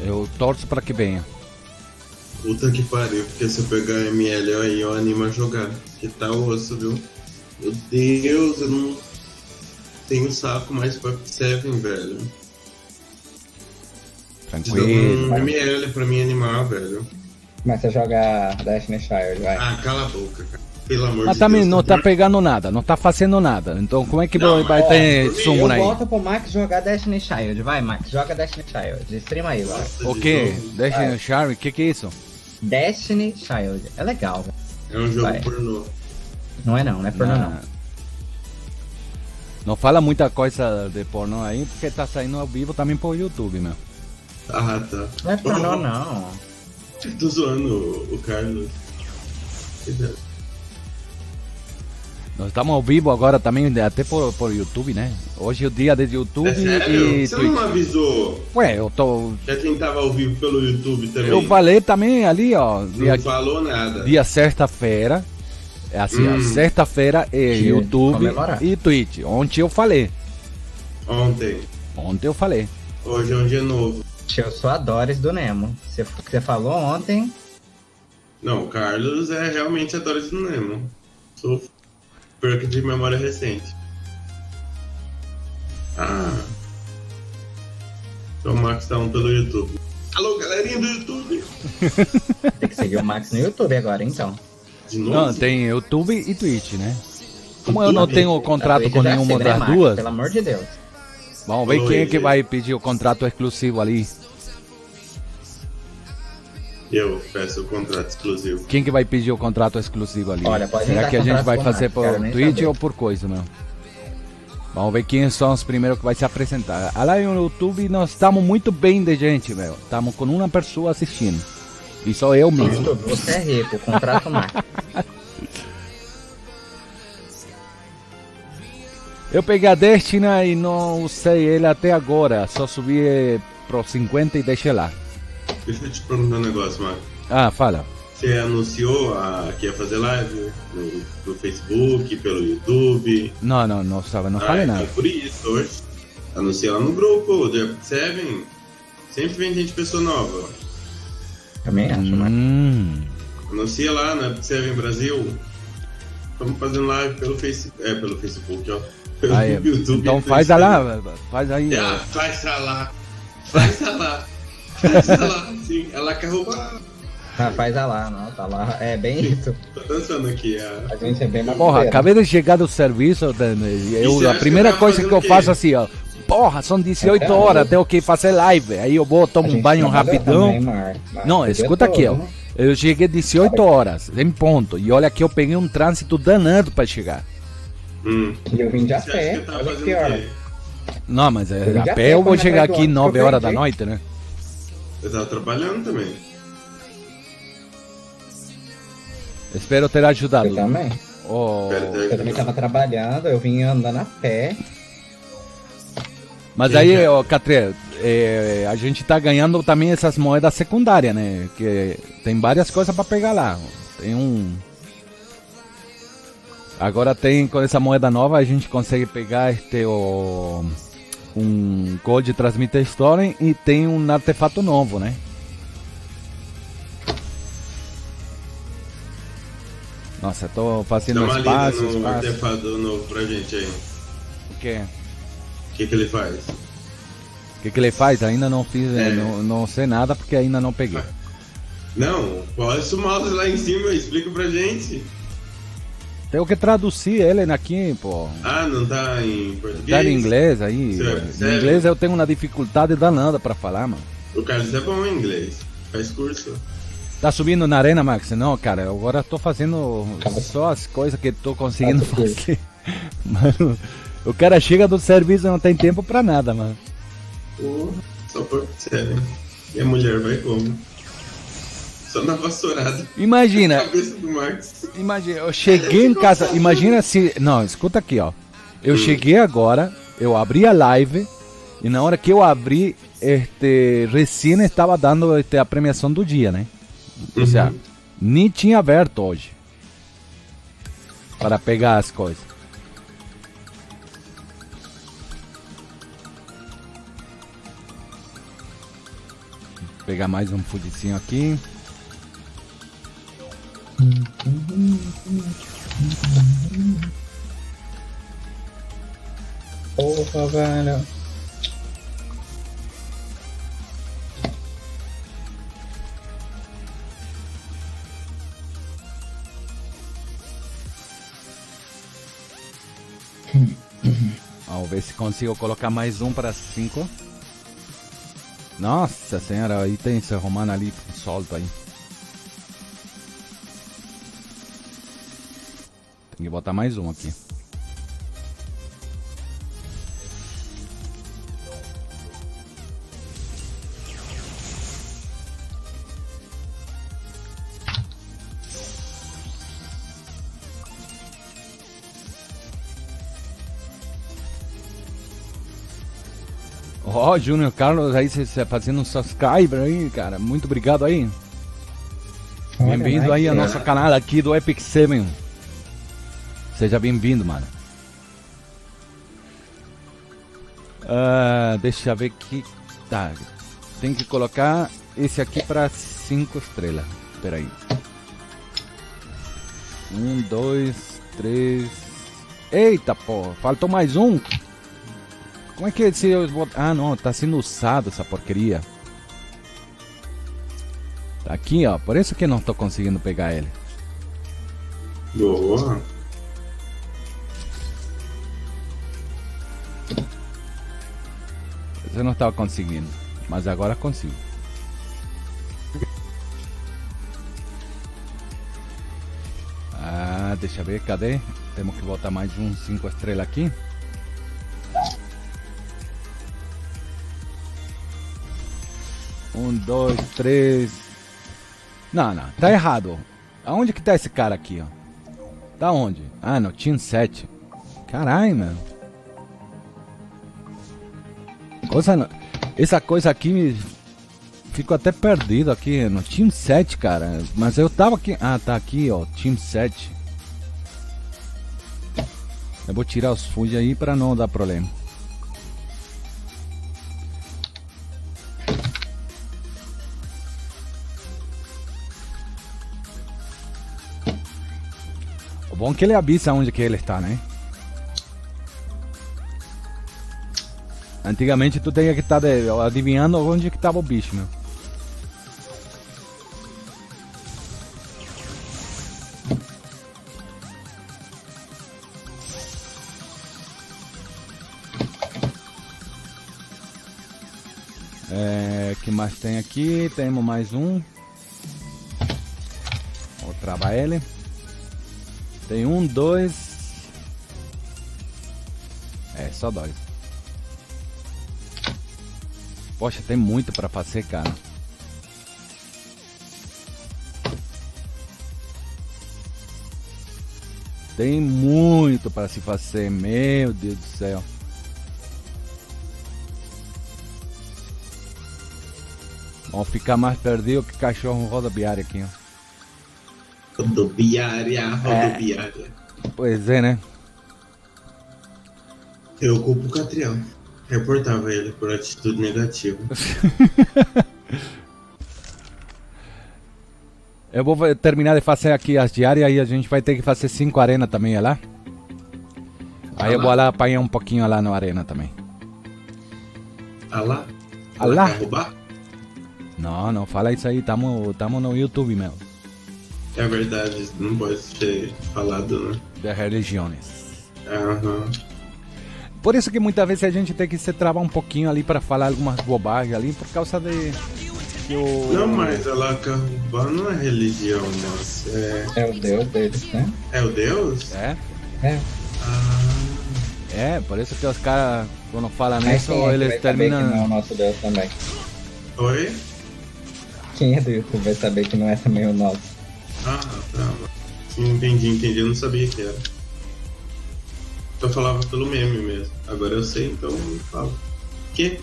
Eu torço para que venha. Puta que pariu, porque se eu pegar ML aí, eu animo a jogar. Que tá osso, viu? Meu Deus, eu não tenho saco mais pra Seven, velho. Tranquilo. Um ML pra mim animar, velho. Mas você joga Destiny Child, vai. Ah, cala a boca, cara. Pelo amor Mas de também Deus. não tá pegando nada, não tá fazendo nada. Então como é que Não, vai mas, ter ó, sumo Eu aí? volto pro Max jogar Destiny Child. Vai, Max, joga Destiny Child. Streama aí, vai. O que? Deixa Charme, o que é isso? Destiny Child. É legal, velho. É um jogo Vai. pornô. Não é pornô não. Não fala muita coisa de pornô aí, porque tá saindo ao vivo também pro YouTube, meu. Ah, tá. Não é pornô não. Tô zoando o Carlos. Nós estamos ao vivo agora também, até por YouTube, né? Hoje é o dia de YouTube É sério? e Você Twitch. não avisou? Ué, eu tô... Já quem tava ao vivo pelo YouTube também? Eu falei também ali, ó. Não falou nada. Dia sexta-feira. É assim, ó. Sexta-feira é Dia YouTube comemorar. e Twitch. Ontem eu falei. Ontem. Ontem eu falei. Hoje é um dia novo. Eu sou a Doris do Nemo. Você falou ontem. Não, o Carlos é realmente a Doris do Nemo. Sou perca de memória recente. Ah. Então o Max tá pelo YouTube. Alô, galerinha do YouTube! Tem que seguir o Max no YouTube agora, então. De novo? Não, tem YouTube e Twitch, né? Como eu não tenho contrato com nenhuma das Max, duas, pelo amor de Deus. vamos ver Falou quem é ele. que vai pedir o contrato exclusivo ali. Eu peço o contrato exclusivo. Quem que vai pedir o contrato exclusivo ali? Olha, pode Será entrar que a gente contrato vai com o fazer Max, quero por nem Twitch saber. ou por coisa, meu? Vamos ver quem são os primeiros que vai se apresentar. Lá no YouTube nós estamos muito bem de gente, meu. Estamos com uma pessoa assistindo. E só eu mesmo. YouTube, você é rico, contrato Max. Eu peguei a Destiny e não usei ele até agora. Só subi pro 50 e deixei lá. Deixa eu te perguntar um negócio, Max. Ah, fala. Você anunciou que ia fazer live no Facebook, pelo YouTube? Não falei nada. É por isso, hoje. Anunciei lá no grupo, do Epic Seven. Sempre vem gente, pessoa nova. Também acho, Max. Anuncia lá na Epic Seven Brasil. Estamos fazendo live pelo Facebook. Pelo Facebook, ó. Pelo Aí, YouTube. então faz lá, faz aí. Ah, faz lá. Faz lá. Faz lá. Sim, ela quer roubar. Ah, faz a lá, não, tá lá. É bem isso. Tô dançando aqui. A gente é bem mais Porra, parceiro. acabei de chegar do serviço. você A acha primeira que eu tava coisa que eu fazendo o quê? faço assim, ó. Porra, são 18 horas, tenho que fazer live. Aí eu vou, A tomo um gente banho trabalhou rapidão. também, Mar. Não, O dia escuta aqui, ó. todo, né? Eu cheguei 18 horas, em ponto. E olha que eu peguei um trânsito danado pra chegar. E eu vim de a Você acha pé, que ele tava olha que fazendo pior. o quê? Não, mas Eu já a pé eu vou como é chegar que eu aqui 9 horas da aproveitei. noite, né? Eu tava trabalhando também. Espero ter ajudado. Eu também. Oh, Eu também tava trabalhando, eu vim andando a pé. mas aí, ó, Catre, a gente tá ganhando também essas moedas secundárias, né? Que tem várias coisas pra pegar lá. Tem um... Agora tem, com essa moeda nova, a gente consegue pegar um Gold Transmitter Story e tem um artefato novo, né? Nossa, eu tô Dá fazendo uma lida espaço, no espaço. artefato novo pra gente aí. O quê? O que ele faz? O que ele faz? Ainda não fiz, É. não sei nada porque ainda não peguei. Não, posta o mouse lá em cima e explica pra gente. Tenho que traduzir ele aqui, pô. Ah, não tá em português? Tá em inglês aí. Sério? Em inglês eu tenho uma dificuldade danada pra falar, mano. O Carlos é bom em inglês. Faz curso. Tá subindo na arena, Max? Não, cara, eu agora tô fazendo só as coisas que tô conseguindo fazer. Mano, o cara chega do serviço e não tem tempo pra nada, mano. Só por sério. E a mulher vai como? Só na vassourada. Imagina, Cabeça do Max. imagina, eu cheguei em casa, imagina se... Não, escuta aqui, ó. Eu cheguei agora, eu abri a live e na hora que eu abri, recém estava dando a premiação do dia, né? Ou seja, nem tinha aberto hoje para pegar as coisas. Vou pegar mais um fudicinho aqui. Porra, velho. Vamos ver se consigo colocar mais um para 5. Nossa senhora, aí tem esse romano ali solto aí. Tem que botar mais um aqui. Ó, Júnior Carlos aí você fazendo um subscriber aí, cara. Muito obrigado aí. Bem-vindo aí ao nosso canal aqui do Epic 7. Seja bem-vindo, mano. Deixa eu ver aqui. Tá. Tem que colocar esse aqui para 5 estrelas. Espera aí. 1, 2, 3. Eita, pô. Faltou mais um. Como é que se eu botar... Ah, não. Tá sendo usado essa porcaria. Tá aqui, ó. Por isso que eu não tô conseguindo pegar ele. Boa. Eu não estava conseguindo, mas agora consigo. Ah, deixa eu ver, cadê? Temos que botar mais um 5 estrelas aqui. Um, dois, três. Não, tá errado. Aonde que tá esse cara aqui, ó? Tá onde? Ah, no Team 7. Caralho, mano. Essa coisa aqui fico até perdido aqui no Team 7, cara. Mas eu tava aqui. Ah, tá aqui, ó. Team 7. Eu vou tirar os fuji aí pra não dar problema. O bom é que ele avisa onde que ele está, né? Antigamente tu tinha que estar adivinhando onde que estava o bicho, meu. Que mais tem aqui? Temos mais um. Vou travar ele. Tem 1, 2, só 2. Poxa, tem muito pra fazer, cara. Tem muito para se fazer, meu Deus do céu. Vamos ficar mais perdido que cachorro rodoviário aqui, ó. Rodoviária. Pois é, né? Eu culpo o Catriel. Reportava ele por atitude negativa. Eu vou terminar de fazer aqui as diárias e a gente vai ter que fazer 5 arenas também, lá. Aí eu vou lá apanhar um pouquinho lá na arena também. Alá? Alá? Quer roubar? Não fala isso aí, tamo no YouTube, meu. É verdade, não pode ser falado, né? De religiões. Aham. Por isso que muitas vezes a gente tem que se travar um pouquinho ali para falar algumas bobagens ali, por causa de... Não, mas Alá Carrubá não é religião, nossa. É o deus deles, né? É o Deus? É? É. É, por isso que os caras, quando falam Mas nisso, quem é que eles vai saber que não é o terminam... nosso deus também? Oi? Quem é do YouTube vai saber que não é também o nosso? Ah, tá. Sim, entendi. Eu não sabia que era. Eu falava pelo meme mesmo. Agora eu sei, então eu falo. Que?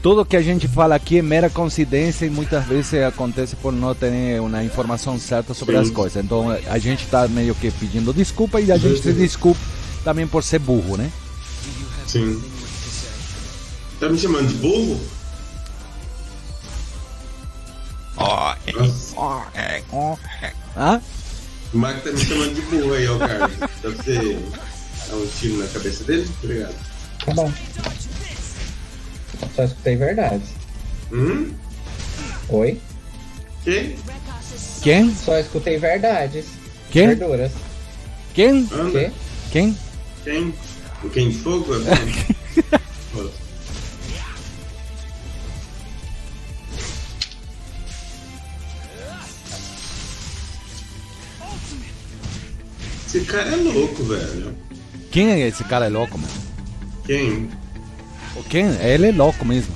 Tudo que a gente fala aqui é mera coincidência e muitas vezes acontece por não ter uma informação certa sobre as coisas. Então a gente tá meio que pedindo desculpa e a gente se desculpa também por ser burro, né? Sim. Tá me chamando de burro? Nossa. Hã? O Marco tá me chamando de burro aí, ó, Carlos. Deve ser dar um tiro na cabeça dele? Obrigado. Tá bom. Só escutei verdade. Oi? Quem? Quem? Só escutei verdades. Quem? Verduras. Quem? Anda. Quê? Quem? Quem? O Quem de Fogo? É bom. Esse cara é louco, velho. Quem é esse cara? É louco, mano. Quem? O quem? Ele é louco mesmo.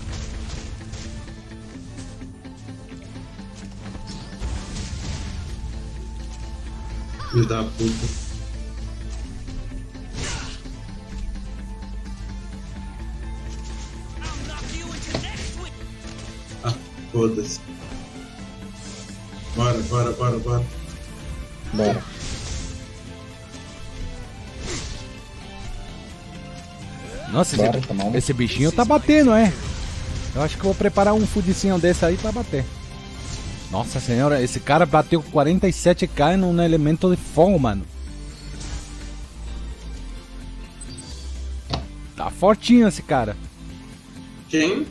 Filho da puta. Ah, foda-se. Bora. Bora. Nossa, Bora, tomar um. esse bichinho tá batendo, é? Eu acho que eu vou preparar um fudicinho desse aí pra bater. Nossa senhora, esse cara bateu 47k num elemento de fogo, mano. Tá fortinho esse cara. Quem?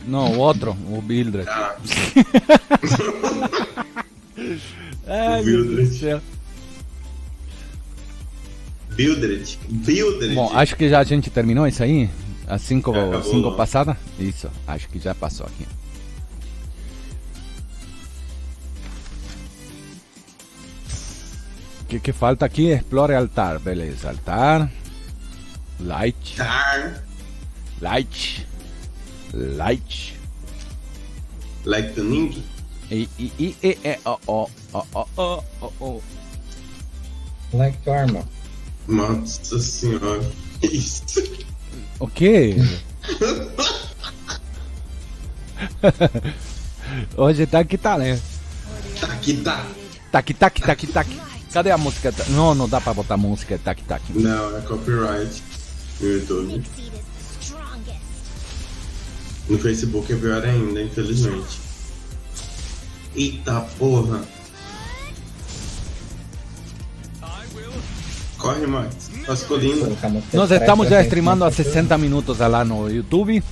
Não, o outro, o Bildred. Ah. Ai, O meu Deus Bildred. do céu. Bildred. Bom, acho que já a gente terminou isso aí. As 5 Acabou. passadas? Isso, acho que já passou aqui. O que falta aqui? Explore altar. Beleza, altar. Light. Light. Like the ninja? Oh. Like to armor. Nossa senhora. Isso. O quê? Hoje tá que tá, né? Aqui tá. Tac. Cadê a música? Não dá pra botar música tac. Não, é copyright no YouTube. Nick Seed is strongest. No Facebook é pior ainda, infelizmente. Eita porra. Corre, Max. Tá escolhendo. Colocar música Nós de estamos já trás pra streamando há frente, 60 minutos lá no YouTube.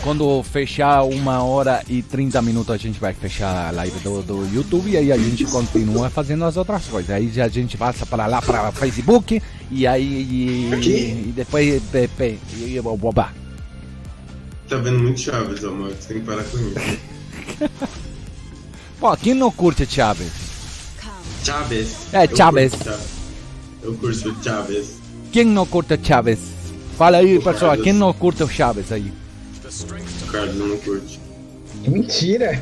Quando fechar 1h30 a gente vai fechar a live do YouTube e aí a gente continua fazendo as outras coisas. Aí já a gente passa para lá para Facebook e aí e depois boba. Tá vendo muito Chaves, ó, Max. Tem que parar com isso. Pô, quem não curte Chaves? Chaves. É, Chaves. Eu curto Chaves. Quem não curte o Chaves? Fala aí, pessoal, quem não curte o Chaves aí? O Carlos não curte. Que mentira!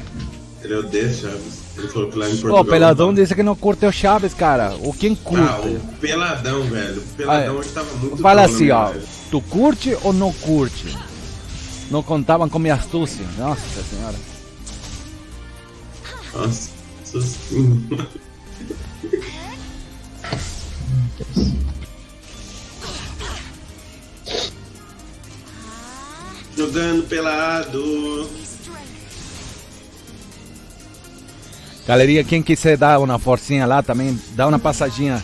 Ele odeia Chaves. Ele falou que lá em Ô, Portugal... o Peladão disse que não curte o Chaves, cara. Ou quem curte? Ah, o Peladão, velho. O Peladão hoje tava muito Fala bom na assim, minha ó. live. Tu curte ou não curte? Não contavam com minha astúcia. Nossa senhora. Nossa senhora. Jogando pelado. Galerinha, quem quiser dar uma forcinha lá também, dá uma passadinha.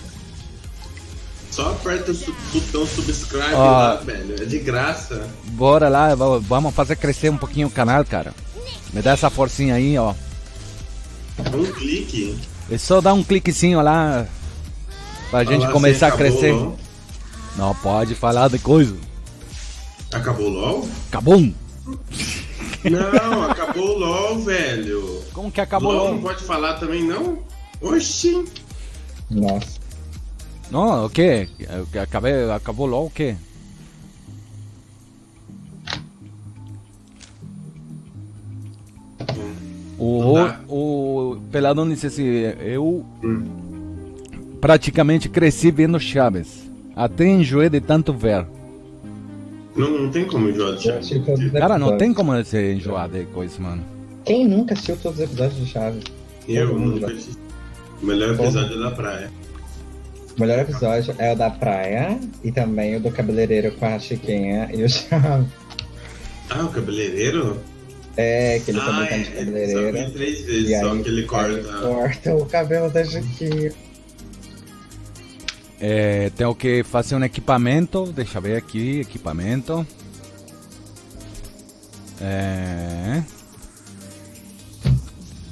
Só aperta o botão subscribe Ó. lá, velho. É de graça. Bora lá, vamos fazer crescer um pouquinho o canal, cara. Me dá essa forcinha aí, ó. Um clique. É só dar um cliquezinho lá pra gente Fala começar a assim, acabou crescer. o LOL. Não pode falar de coisa. Acabou o LOL? Acabou. Não, acabou o LOL, velho. Como que acabou LOL logo? não pode falar também, não? Oxi. Nossa. Não, o quê? Acabou logo o quê? Não dá. O Peladão disse assim, eu praticamente cresci vendo Chaves. Até enjoei de tanto ver. Não tem como enjoar de Eu assisti todos Chaves. os Cara, não episódios. tem como ser enjoado de coisa, mano. Quem nunca assistiu todos os episódios de Chaves? Eu Todo mundo nunca já. assisti. O melhor episódio é da praia. O melhor episódio é o da praia e também o do cabeleireiro com a Chiquinha e o Chaves. Ah, o cabeleireiro? É, que ele tá brincando de Só cabeleireiro. vi 3 vezes, E só aí, que ele aí corta. corta o cabelo da Chiquinha. É, tenho que fazer um equipamento. Deixa eu ver aqui, equipamento. É...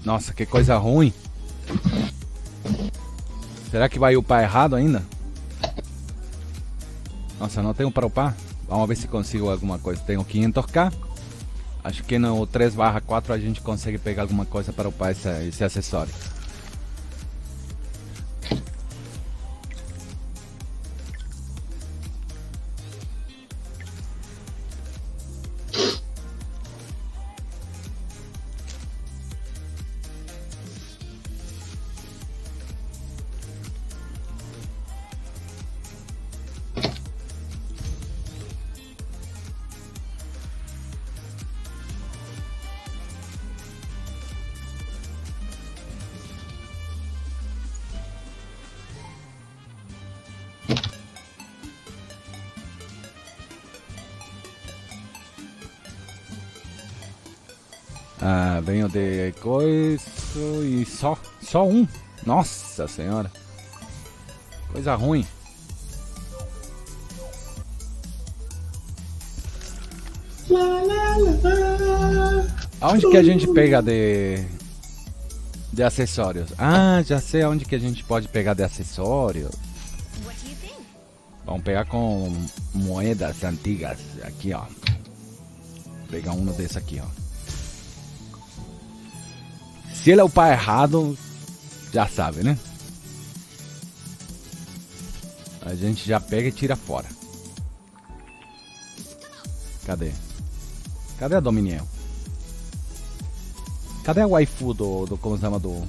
Nossa, que coisa ruim. Será que vai upar errado ainda? Nossa, não tenho para upar. Vamos ver se consigo alguma coisa. Tenho 500k. Acho que no 3/4 a gente consegue pegar alguma coisa para upar esse acessório. Ah, venho de coisa e só um. Nossa senhora. Coisa ruim. Aonde que a gente pega de acessórios? Ah, já sei aonde que a gente pode pegar de acessórios. What do you think? Vamos pegar com moedas antigas. Aqui, ó. Pegar um desse aqui, ó. Se ele é o pai errado, já sabe, né? A gente já pega e tira fora. Cadê? Cadê a Dominiel? Cadê a waifu do como se chama do...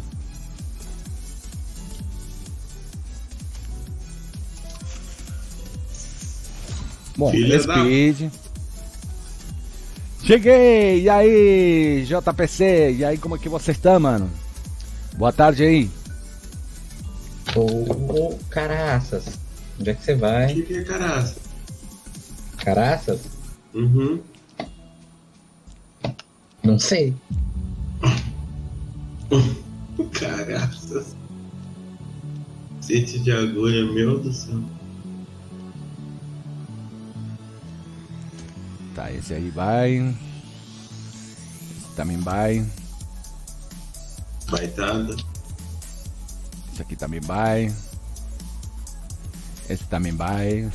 Bom, Filha da- Speed. Cheguei! E aí, JPC? E aí, como é que você está, mano? Boa tarde aí. Ô, caraças. Onde é que você O vai? que é caraça? Caraças? Uhum. Não sei. Caraças. Sete de agulha, meu Deus do céu. Tá, esse aí vai. Esse também vai. Baitada. Esse aqui também vai. Esse também vai.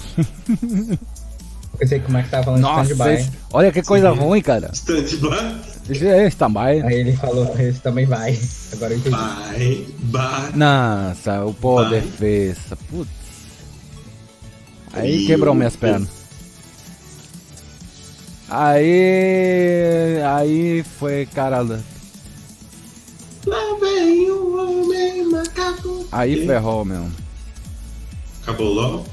Eu pensei como é que tava falando de Nossa, stand-by. olha que coisa Sim. ruim, cara. Stand-by. Esse é stand-by. Aí ele falou, esse também vai. Agora eu entendi. Vai. Nossa, o pô Vai. defesa. Putz. Aí quebrou minhas pernas. Aí foi, cara. Lá vem o homem macaco. Aí ferrou, meu. Acabou logo?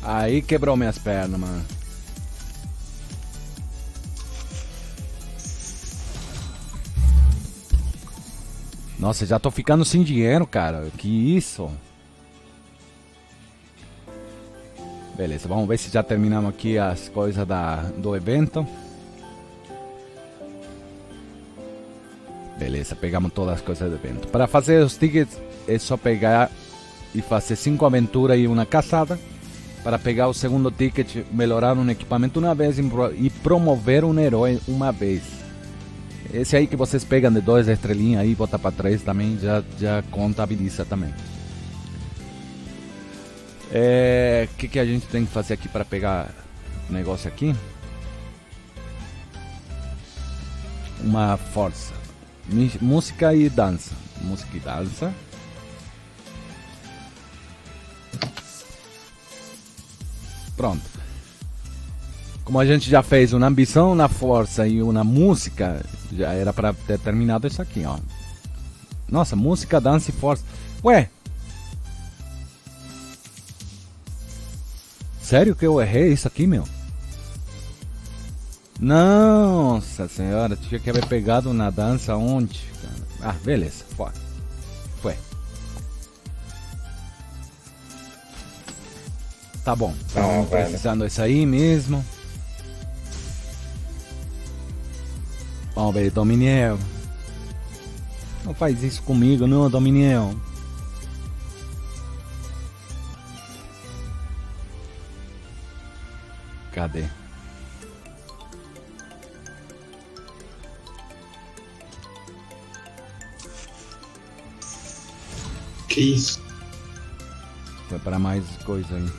Aí quebrou minhas pernas, mano. Nossa, já tô ficando sem dinheiro, cara. Que isso? Beleza, vamos ver se já terminamos aqui as coisas do evento. Beleza, pegamos todas as coisas do evento. Para fazer os tickets é só pegar e fazer 5 aventuras e uma caçada. Para pegar o segundo ticket, melhorar um equipamento uma vez e promover um herói uma vez. Esse aí que vocês pegam de 2 estrelinhas aí, botar para 3 também, já contabiliza também. Que a gente tem que fazer aqui para pegar o negócio aqui? Uma força. Música e dança. Música e dança. Pronto. Como a gente já fez uma ambição, uma força e uma música, já era para ter terminado isso aqui, ó. Nossa, música, dança e força. Ué? Sério que eu errei isso aqui, meu? Nossa senhora, tinha que haver pegado na dança ontem, cara. Ah, beleza, foi. Tá bom, estamos precisando disso aí mesmo. Vamos ver, Dominiel. Não faz isso comigo, não, Dominiel. Cadê? Que isso? Foi para mais coisa aí.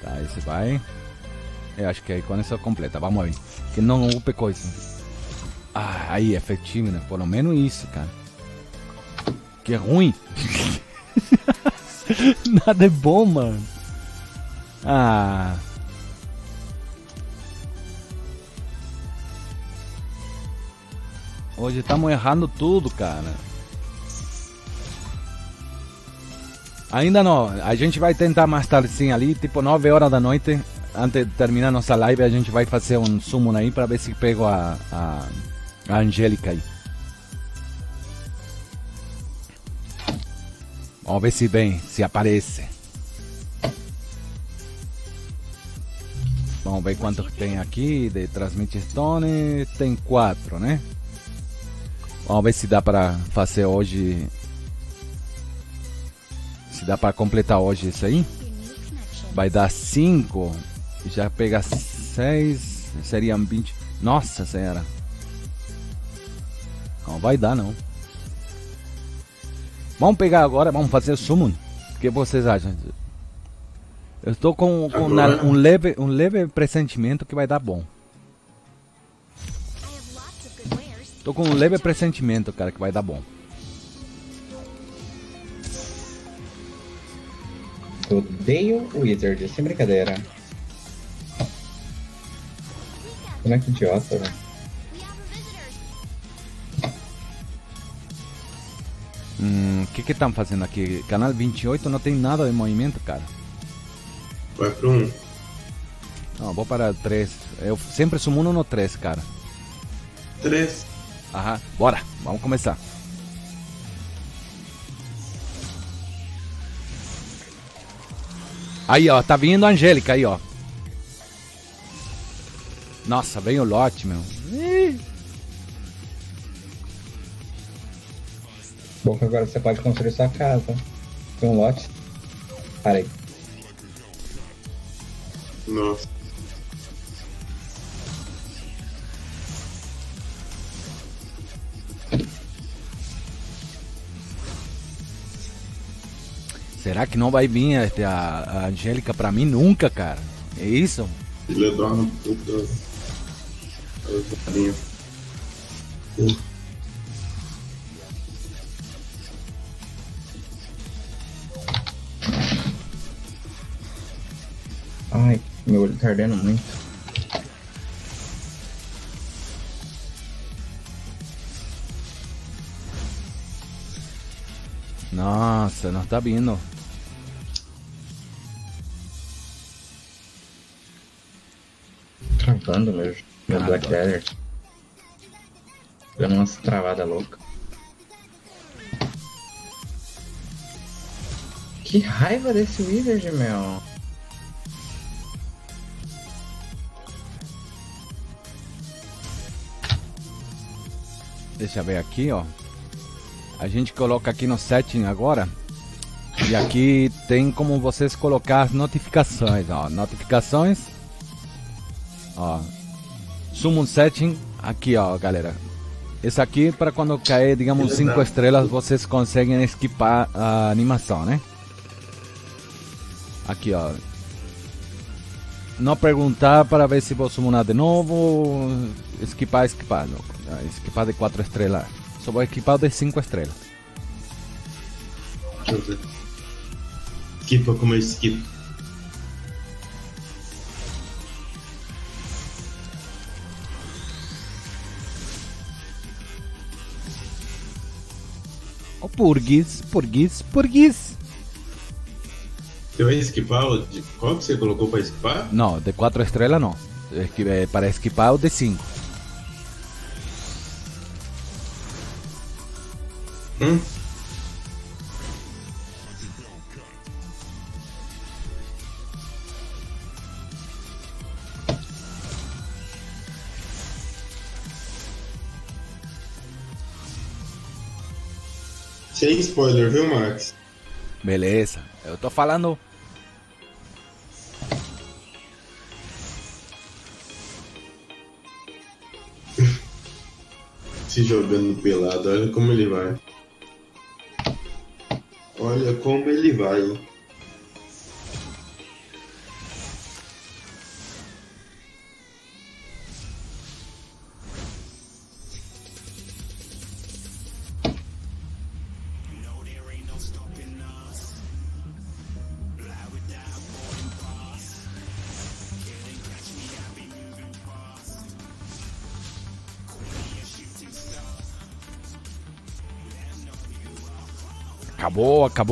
Tá, esse vai. Eu acho que aí quando isso completa, vamos ver. Que não upe coisa. Ah, aí, efetivo, né? Pelo menos isso, cara. Que é ruim. Nada é bom, mano. Ah. Hoje estamos errando tudo, cara. Ainda não, a gente vai tentar mais tarde sim ali, tipo 9 horas da noite, antes de terminar nossa live, a gente vai fazer um summon aí pra ver se pego a Angélica aí. Vamos ver se vem, se aparece. Vamos ver quanto tem aqui de Transmit Stone, tem 4, né? Vamos ver se dá pra fazer hoje. Se dá para completar hoje isso aí. Vai dar 5. Já pegar 6. Seriam 20. Nossa senhora. Não vai dar não. Vamos pegar agora. Vamos fazer o summon. O que vocês acham? Eu estou com um leve pressentimento que vai dar bom. Estou com um leve pressentimento, cara, que vai dar bom. Eu odeio o Wizard, sem brincadeira. Como é que idiota, velho. O que estão fazendo aqui? Canal 28 não tem nada de movimento, cara. Vai pro 1. Não, vou para 3. Eu sempre sumuno no 3, cara. 3. Aham, bora, vamos começar. Aí, ó, tá vindo a Angélica aí, ó. Nossa, veio o lote, meu. Bom que agora você pode construir sua casa. Tem um lote. Parei. Nossa. Será que não vai vir a Angélica pra mim nunca, cara? É isso? Filha da puta. Carinho. Ai, meu olho tá ardendo muito. Nossa, não tá vindo. Travando meu Black Dagger. Dando umas travadas loucas. Que raiva desse Wizard, meu. Deixa eu ver aqui, ó. A gente coloca aqui no setting agora. E aqui tem como vocês colocar as notificações, ó. Notificações. Ó. Summon setting. Aqui, ó, galera. Esse aqui para quando cair, digamos, 5 estrelas, vocês conseguem esquipar a animação, né? Aqui, ó. Não perguntar para ver se vou summonar de novo. Esquipar. Não. Esquipar de 4 estrelas. Só vou equipar de 5 estrelas. Deixa eu ver. Esquipa como eu esquipo. Ó, Purguis. Você vai esquipar o de qual que você colocou pra esquipar? Não, de 4 estrelas não. Para esquipar o de 5. Sem spoiler, viu, Max? Beleza. Eu tô falando. Se jogando pelado, olha como ele vai. Olha como ele vai.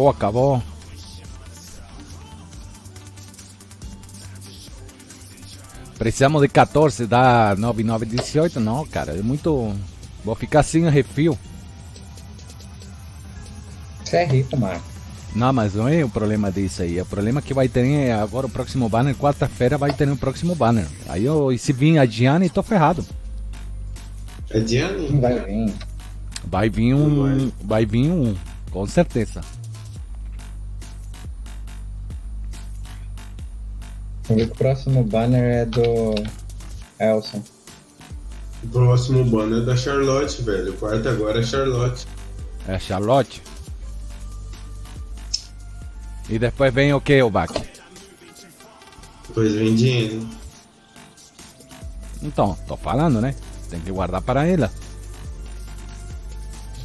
Acabou. Precisamos de 14, dá 9, 18. Não, cara, é muito. Vou ficar sem refil. Você é rico, Marco. Não, mas não é o problema disso aí. O problema é que vai ter agora o próximo banner. Quarta-feira vai ter o próximo banner. Aí eu, e se vir a Diane, tô ferrado. É Diane? Não vai vir. Vai vir um. Com certeza. O próximo banner é do Elson. O próximo banner é da Charlotte, velho. O quarto agora é Charlotte. É Charlotte. E depois vem o que, o Bach? Depois vem Diane. Então, tô falando, né? Tem que guardar para ela.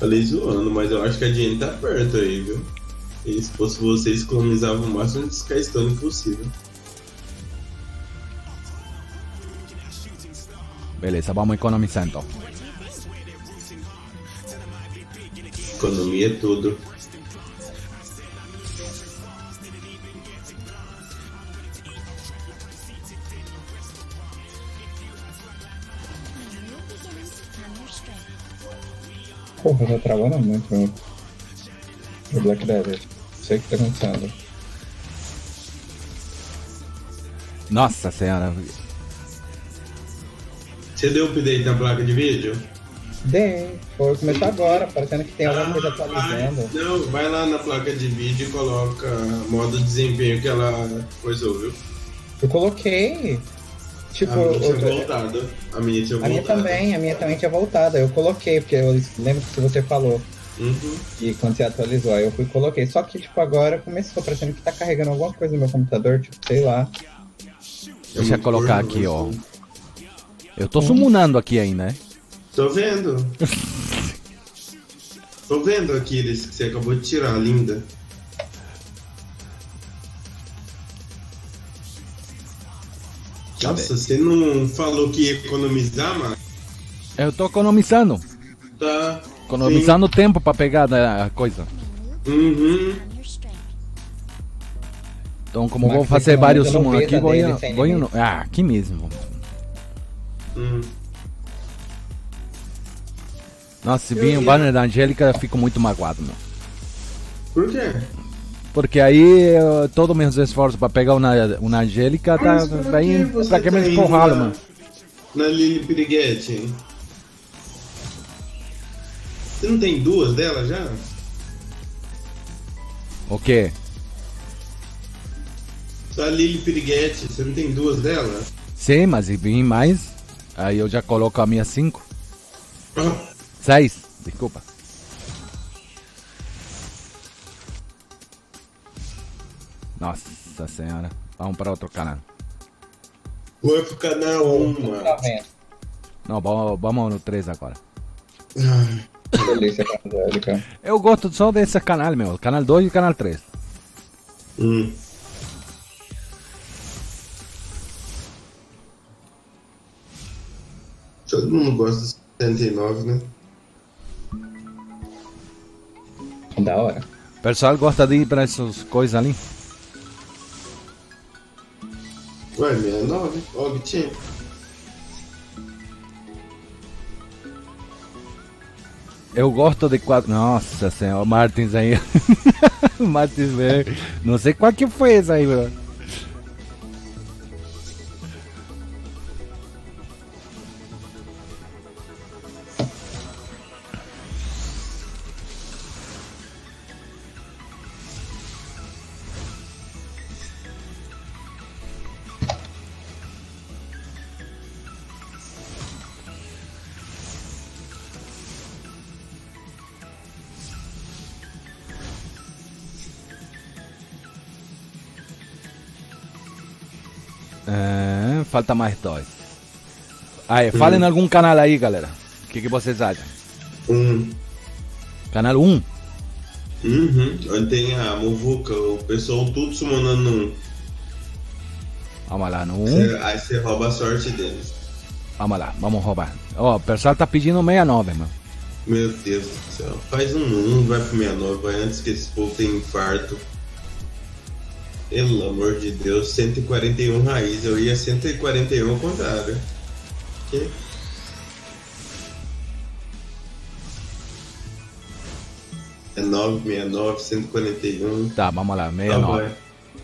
Falei zoando, mas eu acho que a Diane tá perto aí, viu? E se fosse vocês, economizavam o máximo de Skystone possível. Beleza, vamos economizar então. Economia é tudo. Porra, tá travando muito o Black Dagger. Sei o que tá acontecendo. Nossa senhora. Você deu update na placa de vídeo? Dei. Foi começar agora, parecendo que tem alguma coisa atualizando. Não, vai lá na placa de vídeo e coloca modo de desempenho que ela coisou, viu? Eu coloquei. Tipo, A minha tinha voltado. A minha tinha voltado. A minha também tinha voltado. Eu coloquei, porque eu lembro que você falou. Uhum. E quando você atualizou, aí eu fui e coloquei. Só que, tipo, agora começou parecendo que tá carregando alguma coisa no meu computador, tipo, sei lá. Deixa eu colocar aqui, ó. Eu tô summonando aqui ainda, né? Tô vendo. Tô vendo aqueles que você acabou de tirar, linda. Nossa, você não falou que ia economizar, mano? Eu tô economizando. Tá. Economizando tempo pra pegar a coisa. Uhum. Your strength. Então, como eu Max vou fazer vários economiza summon aqui, 90 vou dele sem limite. aqui mesmo. Nossa, se vir o banner da Angélica, eu fico muito magoado, meu. Por quê? Porque aí todos meus esforços pra pegar uma Angélica tá Mas pra que bem você praticamente indo porrado, na- mano. Na Lily Piriguete? Você não tem duas dela já? O quê? Só a Lily Piriguete, você não tem duas dela? Sim, mas se vir mais, aí eu já coloco a minha 5. Ah, 6, desculpa. Nossa senhora. Vamos para outro canal. Vai pro canal 1, Tá mano. vendo? Não, vamos no 3 agora. Delícia com a Angélica. Eu gosto só desse canal, meu. Canal 2 e canal 3. Todo mundo gosta de 79, né? Da hora. O pessoal gosta de ir para essas coisas ali. Ué, 69? Ó, Vitinho. Eu gosto de 4. Nossa senhora, o Martins aí. O Martins, velho. Não sei qual que foi esse aí, meu. Falta mais 2. Aí, fala em algum canal aí, galera. O que vocês acham? Canal 1. Onde tem a Muvuca, o pessoal tudo summonando um. Vamos lá, no 1. Aí você rouba a sorte deles. Vamos lá, vamos roubar. Ó, o pessoal tá pedindo 69, mano. Meu Deus do céu. Faz um vai pro 69, vai antes que esse povo tenha infarto. Pelo amor de Deus, 141 raiz. Eu ia 141 ao contrário. Que? É 969, 141. Tá, vamos lá, Tá, 69. vai.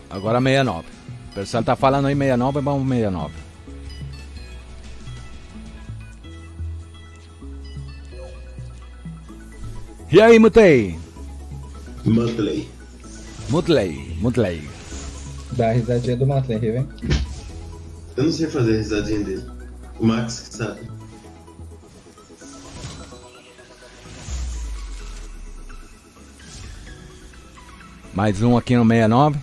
Agora 69. O pessoal tá falando aí 69, vamos 69. E aí, Mutei? Mutley. Mutley. Dá a risadinha do Motley, vem? Eu não sei fazer a risadinha dele. O Max que sabe. Mais um aqui no 69.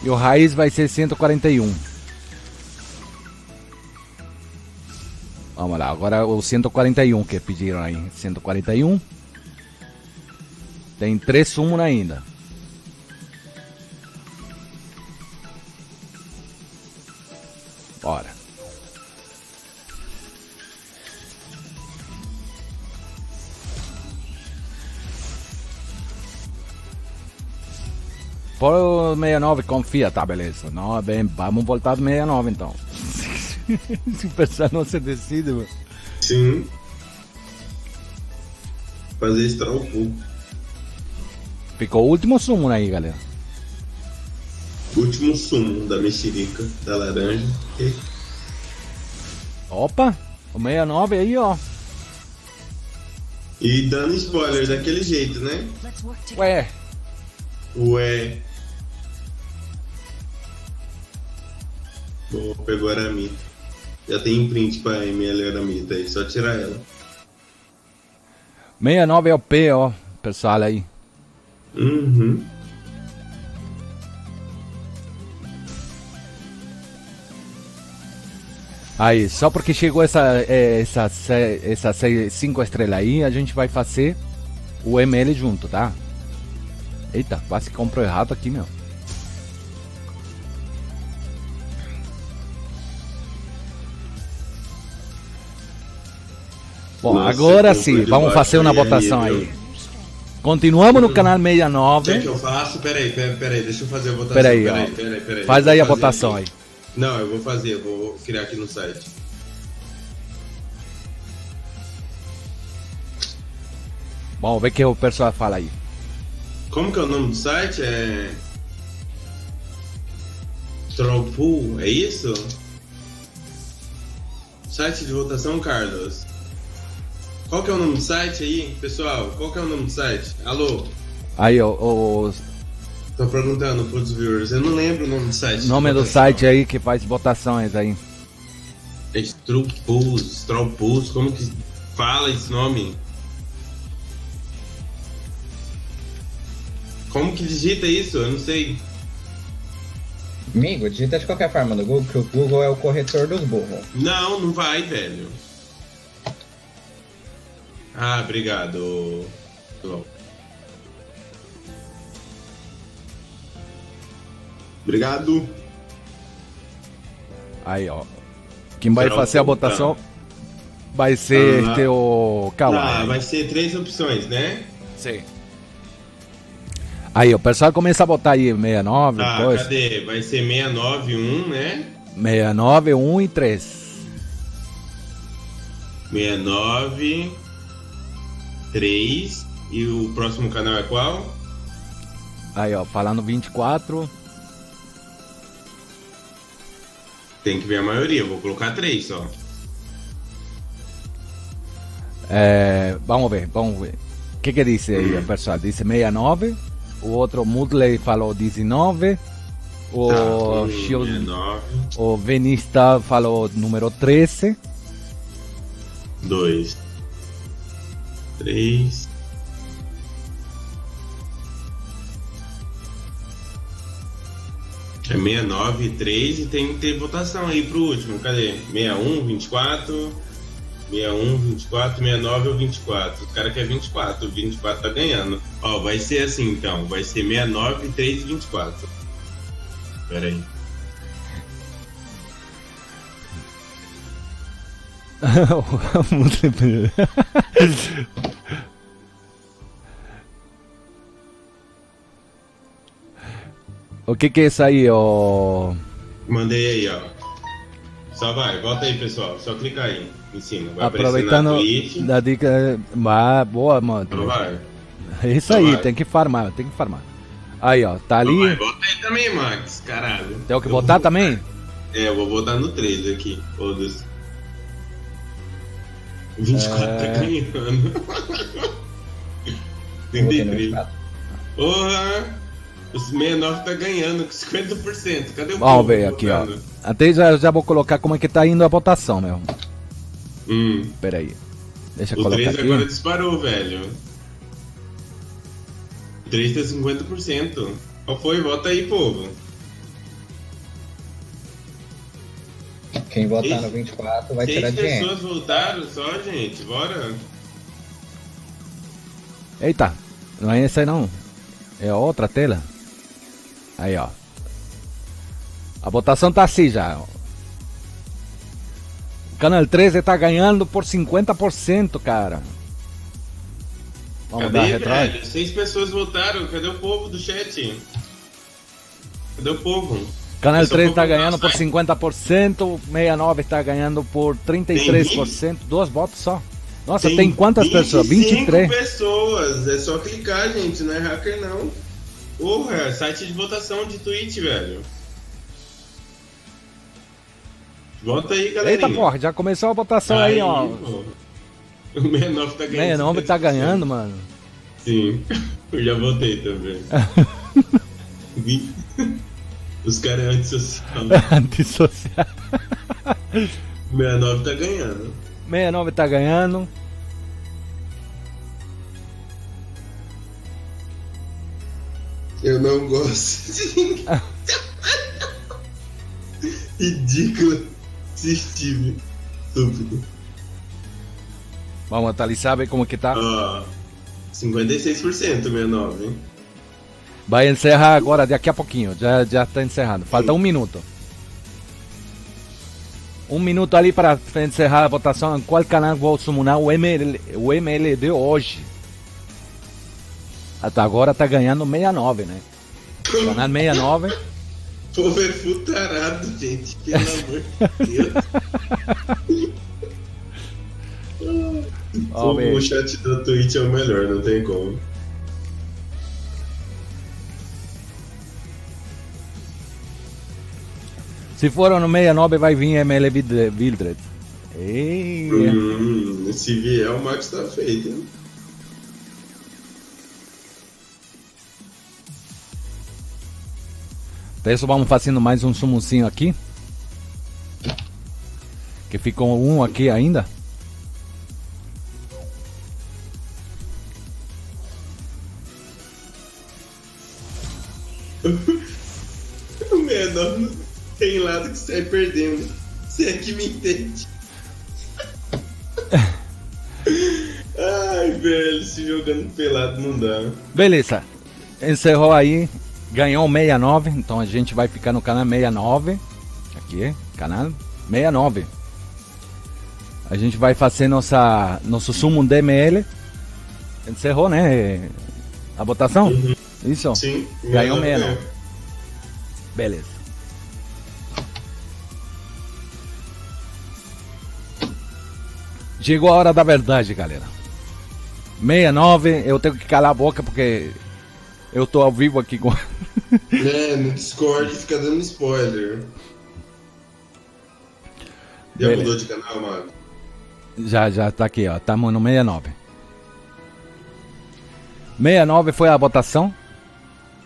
E o raiz vai ser 141. Vamos lá, agora o 141 que pediram aí. 141. Tem 3 summon ainda. Bora. Por o 69, confia, tá, beleza. Não, bem, vamos voltar do 69 então. Se o pessoal não se decide, mano. Sim. Fazer estralar o cu. Ficou o último summon aí, galera. Último sumo da mexerica, da laranja. E Opa, o 69 aí, ó. E dando spoiler daquele jeito, né? Let's work together. Ué, Ué. Boa, pegou a Aramita. Já tem print pra ML Aramita aí, só tirar ela. 69 é o P, ó, pessoal aí. Uhum. Aí, só porque chegou essas 5 estrelas aí, a gente vai fazer o ML junto, tá? Eita, quase que comprou errado aqui, meu. Bom, Nossa, agora comprou sim, de vamos baixo fazer uma aí, votação meu. aí. Continuamos no canal Quer 69. que eu faço? Peraí, deixa eu fazer a votação. Peraí, ó. Peraí. Faz Eu aí a vou fazer votação aí. aqui. Não, eu vou criar aqui no site. Vamos ver o que o pessoal fala aí. Como que é o nome do site? É... Trollpool, é isso? Site de votação, Carlos. Qual que é o nome do site aí, pessoal? Qual que é o nome do site? Alô? Aí, o Tô perguntando pros viewers. Eu não lembro o nome do site. nome do site aí que faz votações aí. É Trollpools, como que fala esse nome? Como que digita isso? Eu não sei. Amigo, digita de qualquer forma no Google, que o Google é o corretor dos burros. Não vai, velho. Ah, obrigado. Obrigado. Aí, ó. Quem vai Trollpool, fazer a votação vai ser o Ah, Kawaii. vai ser 3 opções, né? Sim. Aí, o pessoal começa a botar aí 69, Ah, depois. cadê? Vai ser 691, né? 69, 1 e 3. 69, 3. E o próximo canal é qual? Aí, ó, falando 24. Tem que ver a maioria, eu vou colocar 3 só. Vamos ver. O que disse aí, o pessoal? Disse 69. O outro Mudley falou 19. O, Tá, Shield, 69, o Venista falou número 13. 2, 3. É 69, 3 e tem que ter votação aí pro último. Cadê? 61, 24. 61, 24, 69 ou 24. O cara quer 24, o 24 tá ganhando. Ó, vai ser assim então. Vai ser 69, 3 e 24. Pera aí. O que é isso aí, ó? Mandei aí, ó. Só vai, volta aí, pessoal. Só clicar aí em cima. Vai Aproveitando aparecer na Twitch. da dica. Boa, mano. Então vai. É isso Então aí, vai. tem que farmar. Aí, ó, tá Então vai, ali. bota aí também, Max. Caralho. Tem o que Eu botar vou- também? É, eu vou botar no 3 aqui. Foda-se. 24 tá ganhando. Eu botei no 33. 24. Porra! O 69 tá ganhando com 50%. Cadê o Vamos povo ver aqui, ó. votando? Até já vou colocar como é que tá indo a votação, meu. Pera aí. Deixa eu O colocar 3 agora aqui. disparou, velho. O 3 tá 50%. Qual foi? Vota aí, povo. Quem votar Seis- no 24 vai tirar 6 dinheiro. pessoas votaram só, gente. Bora. Eita, não é essa aí não. É outra tela. Aí, ó. A votação tá assim já, ó. O canal 13 tá ganhando por 50%, cara. Vamos dar Cadê, retrás. velho? 6 pessoas votaram. Cadê o povo do chat? Cadê o povo? Canal Eu só 13 vou tá colocar ganhando no por site. 50%, 69 tá ganhando por 33%, 2 votos só. Nossa, tem quantas pessoas? 25 23. pessoas. É só clicar, gente. Não é hacker, não. Porra, é site de votação de Twitch, velho. Vota aí, galerinha. Eita porra, já começou a votação aí, ó. pô. O 69 tá ganhando. 69 tá 50%. ganhando, mano. Sim. Eu já votei também. Os caras é antissocial. Antissocial. 69 tá ganhando. 69 tá ganhando. Eu não gosto de... Ridículo. Steve. Estúpido. Vamos atualizar, ver como que tá. 56% 69, hein? Vai encerrar agora, daqui a pouquinho. Já tá encerrado. Falta 1 minuto. 1 minuto ali para encerrar a votação. Em qual canal vou summonar o ML de hoje? Até agora tá ganhando 69, né? Canal 69. Povo é futarado, gente. Pelo amor de Deus. O chat da Twitch é o melhor, não tem como. Se for no 69 vai vir ML Wildred. Se vier o Max tá feito, hein? Então vamos fazendo mais um summozinho aqui. Que ficou um aqui ainda. O menor tem lado que sai perdendo. Você é que me entende. Ai, velho, se jogando pelado não dá. Beleza. Encerrou aí. Ganhou 69. Então a gente vai ficar no canal 69. Aqui, canal 69. A gente vai fazer nosso summon DML. Encerrou, né? A votação? Isso? Sim. Ganhou 69. Beleza. Chegou a hora da verdade, galera. 69, eu tenho que calar a boca porque eu tô ao vivo aqui com... No Discord fica dando spoiler. Já Beleza. mudou de canal, mano? Já tá aqui, ó. Tamo no 69. 69 foi a votação.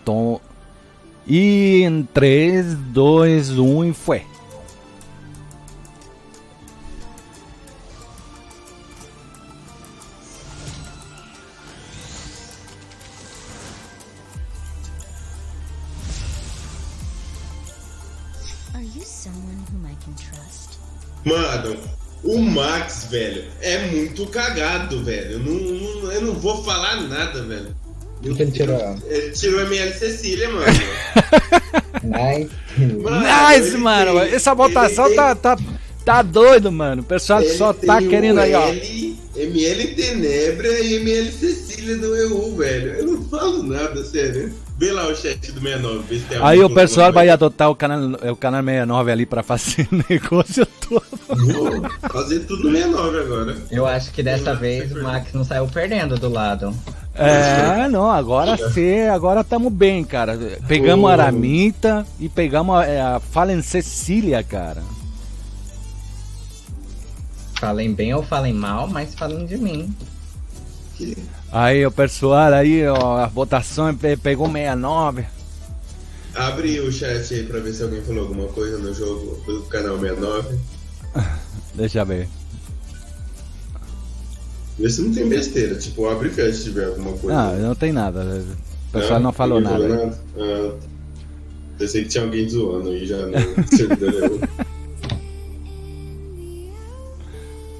Então... E em 3, 2, 1 e foi. Are you someone whom I can trust? Mano, o Max, velho, é muito cagado, velho. Eu não vou falar nada, velho. O que ele tirou? Ele tirou a ML Cecília, mano. Nice. Nice, mano. Essa votação tá doido, mano. O pessoal só tá querendo aí, ó. ML Tenebra e ML Cecília do EU, velho. Eu não falo nada, sério. Vê lá o chat do 69, vê se tem Aí o pessoal vai adotar o canal 69 ali pra fazer negócio todo. Vou fazer tudo no 69 agora. Eu acho que dessa vez o Max não saiu perdendo do lado. Não, agora sim, agora tamo bem, cara. Pegamos a Aramita e pegamos a Fallen Cecília, cara. Falem bem ou falem mal, mas falem de mim. Aí o pessoal aí, ó, a votação pegou 69. Abre o chat aí pra ver se alguém falou alguma coisa no jogo do canal 69. Deixa eu ver. Vê se não tem besteira, tipo, abre o chat se tiver alguma coisa. Não tem nada. O pessoal não falou ninguém nada. falou nada? Pensei que tinha alguém zoando aí já no servidor.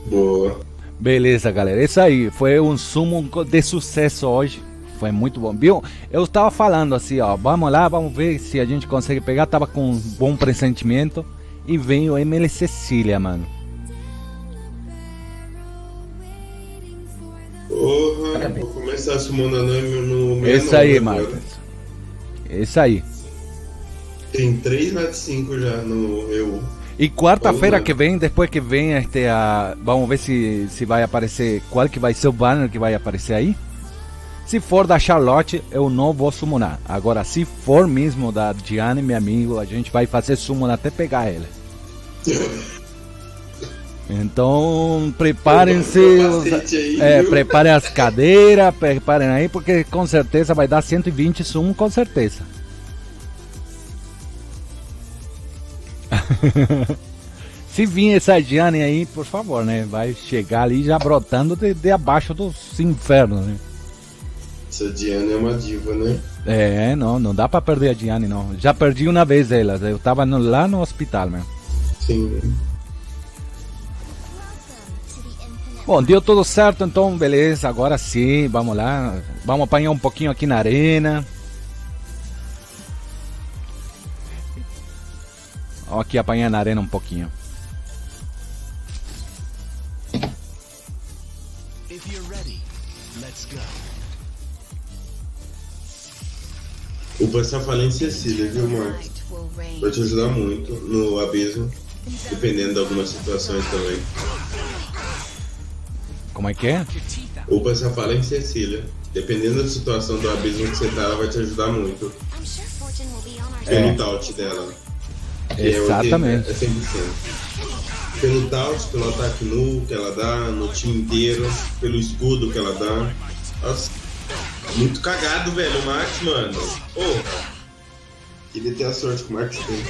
Boa. Beleza, galera. Isso aí. Foi um summon de sucesso hoje. Foi muito bom. Viu? Eu estava falando assim, ó. Vamos lá, vamos ver se a gente consegue pegar. Tava com um bom pressentimento. E veio o ML Cecília, mano. Porra, vou começar summonando no meu. Esse aí, Marcos. Esse aí. Tem 3 Mat 5 já no EU. E quarta-feira que vem, depois que vem vamos ver se vai aparecer, qual que vai ser o banner que vai aparecer aí. Se for da Charlotte, eu não vou summonar. Agora, se for mesmo da Diane, meu amigo, a gente vai fazer summon até pegar ela. Então, preparem-se, preparem as cadeiras, preparem aí, porque com certeza vai dar 120 summon, com certeza. Se vir essa Diane aí, por favor, né? Vai chegar ali já brotando de abaixo dos infernos, né? Essa Diana é uma diva, né? É, não dá pra perder a Diane, não. Já perdi uma vez ela, eu tava lá no hospital mesmo. Sim. Welcome to the infinite. Bom, deu tudo certo, então beleza, agora sim, vamos lá. Vamos apanhar um pouquinho aqui na arena. Ó, aqui apanhar na arena um pouquinho. If you're ready, let's go. Upa essa falência Cecília, viu, Marcos? Light will reign. Vai te ajudar muito no abismo, dependendo de algumas situações também. Como é que é? Your teeth out. Upa essa falência Cecília, dependendo da situação do abismo que você tá, ela vai te ajudar muito. I'm sure fortune will be on our Pelo side. taut dela. Que Exatamente. É 100%. Pelo taut, pelo ataque nu que ela dá, no time inteiro, pelo escudo que ela dá. Nossa, muito cagado, velho, o Max, mano. Pô, queria ter a sorte que o Max tem.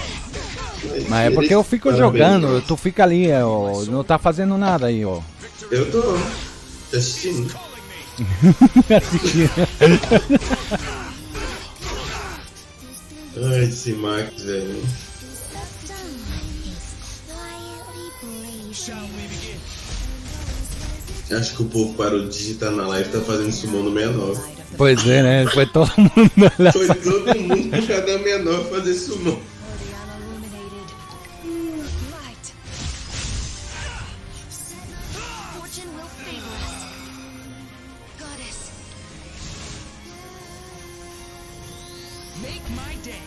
Mas é porque eu fico Parabéns, jogando, Max. tu fica ali, ó, não tá fazendo nada aí, ó. Eu tô assistindo. Ai, esse Max, velho. Acho que o povo parou de digitar na live e tá fazendo summon no 69. Pois é, né? Foi todo mundo lá. Foi todo mundo por causa da 69 fazer summon. Light. Fortune will favor us. Goddess. Make my day.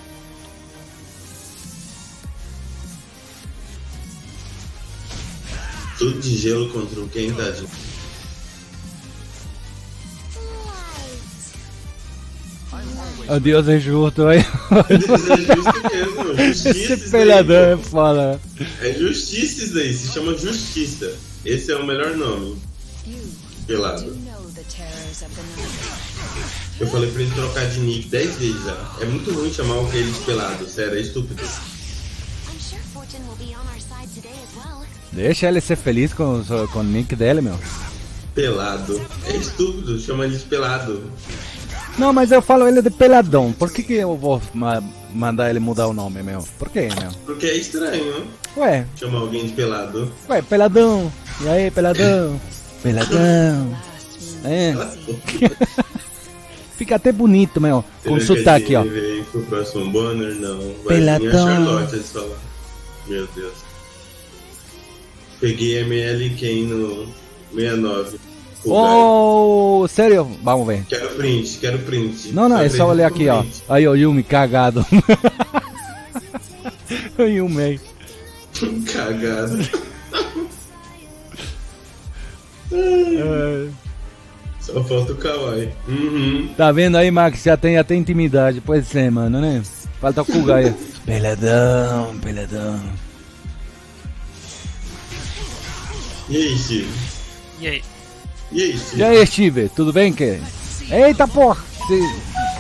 Tudo de gelo contra o quem, tadinho. O Deus é justo, aí. Isso é justo mesmo, justiça. Esse isso peladão é daí, foda. pô. É justiça isso daí, se chama justiça. Esse é o melhor nome. Pelado. Eu falei pra ele trocar de nick 10 vezes já. É muito ruim chamar ele de pelado, sério, é estúpido. I'm sure fortune will be on our side today as well. Deixa ele ser feliz com o nick dele, meu. Pelado. É estúpido, chama ele de pelado. Não, mas eu falo ele de peladão. Por que eu vou mandar ele mudar o nome, meu? Por quê, meu? Porque é estranho, Ué, chamar alguém de pelado. peladão. E aí, peladão? Peladão. É, fica até bonito, meu. Com Será que sotaque, ó. ele veio pro próximo banner? Não. Vai vir a Peladão. Charlotte, eles falam. Meu Deus. Peguei ML Ken no 69. Oh, sério? Vamos ver. Quero print. Não, é só olhar com aqui, ó. print. Aí, o Yumi cagado. O Yumi. Cagado. É. Só falta o Kawaii. Uhum. Tá vendo aí, Max? Já tem até intimidade. Pois é, mano, né? Falta o Kugai. Peladão, peladão. E aí, Steve? E aí? E aí, Steve? E aí, Steve? Tudo bem, que? Eita, porra!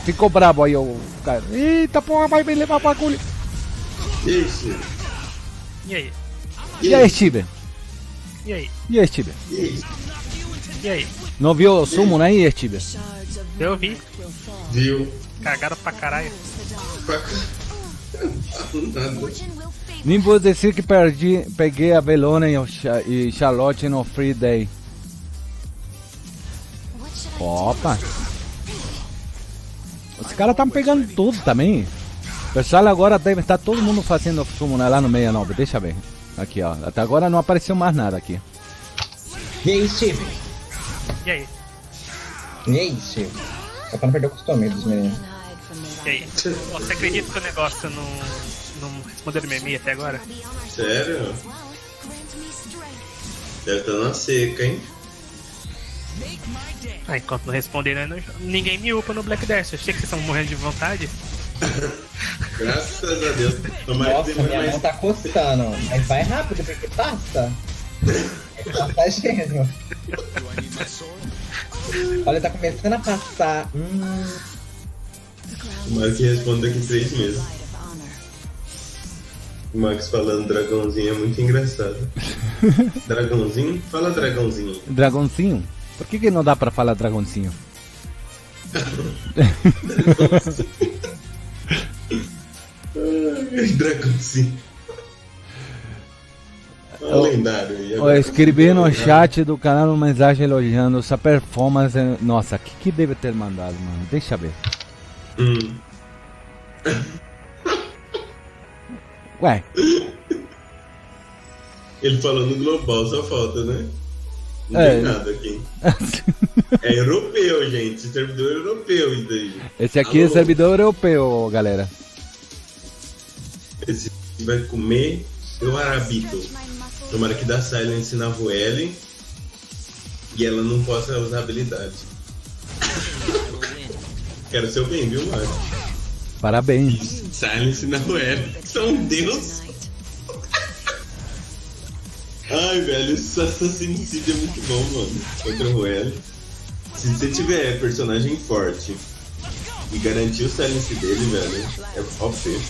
Ficou brabo aí, o cara. Eita, porra, vai me levar pra colher. E aí, Steve? E aí? E aí, Steve? E aí? E aí, Steve? E aí? E aí? Não viu o sumo aí, Steve? Eu vi. Viu? Cagaram pra caralho. Nada. Fortune will favor Nem vou dizer que peguei a Velona e Charlotte no Free Day. What should I Opa! Os caras estão pegando tudo também. Pessoal, agora deve estar todo mundo fazendo sumo lá no 69. Deixa eu ver. Aqui, ó. Até agora não apareceu mais nada aqui. E aí, Steve? E aí? E aí, Steve? Só pra não perder o costume dos meninos. E aí? Você acredita que o negócio não responderam meu e-mail até agora? be on our side Sério? as well? Grant me strength. Deve estar na seca, hein? Ah, enquanto não responderam, ninguém me upa no Black Dash. Eu achei que vocês estão morrendo de vontade. Graças a Deus. Tomara que Nossa, demore minha mão mais. tá coçando. Mas vai rápido, porque passa. Tá gênio. Olha, tá começando a passar. Tomara que responda daqui 3 meses. O Max falando dragãozinho é muito engraçado. Dragãozinho? Fala dragãozinho. Dragãozinho? Por que não dá pra falar dragãozinho? Dragonzinho. Lendário. E Eu agora escrevi no conseguiu, chat do canal uma mensagem elogiando essa performance. Nossa, que deve ter mandado, mano? Deixa eu ver. Ué, Ele falou no global, só falta, né? Não É. tem nada aqui. É europeu, gente. Servidor europeu isso daí. esse aqui é Alô? servidor europeu, galera. Esse vai comer o arabito. Tomara que dá silence na Ruelle e ela não possa usar habilidade. Quero seu bem, viu, Mário? Parabéns. Silence na Ruelle. São Deus. Ai, velho, esse Assassin's Creed é muito bom, mano. Contra o Ruelle. Se você tiver personagem forte e garantir o silence dele, velho, é OP.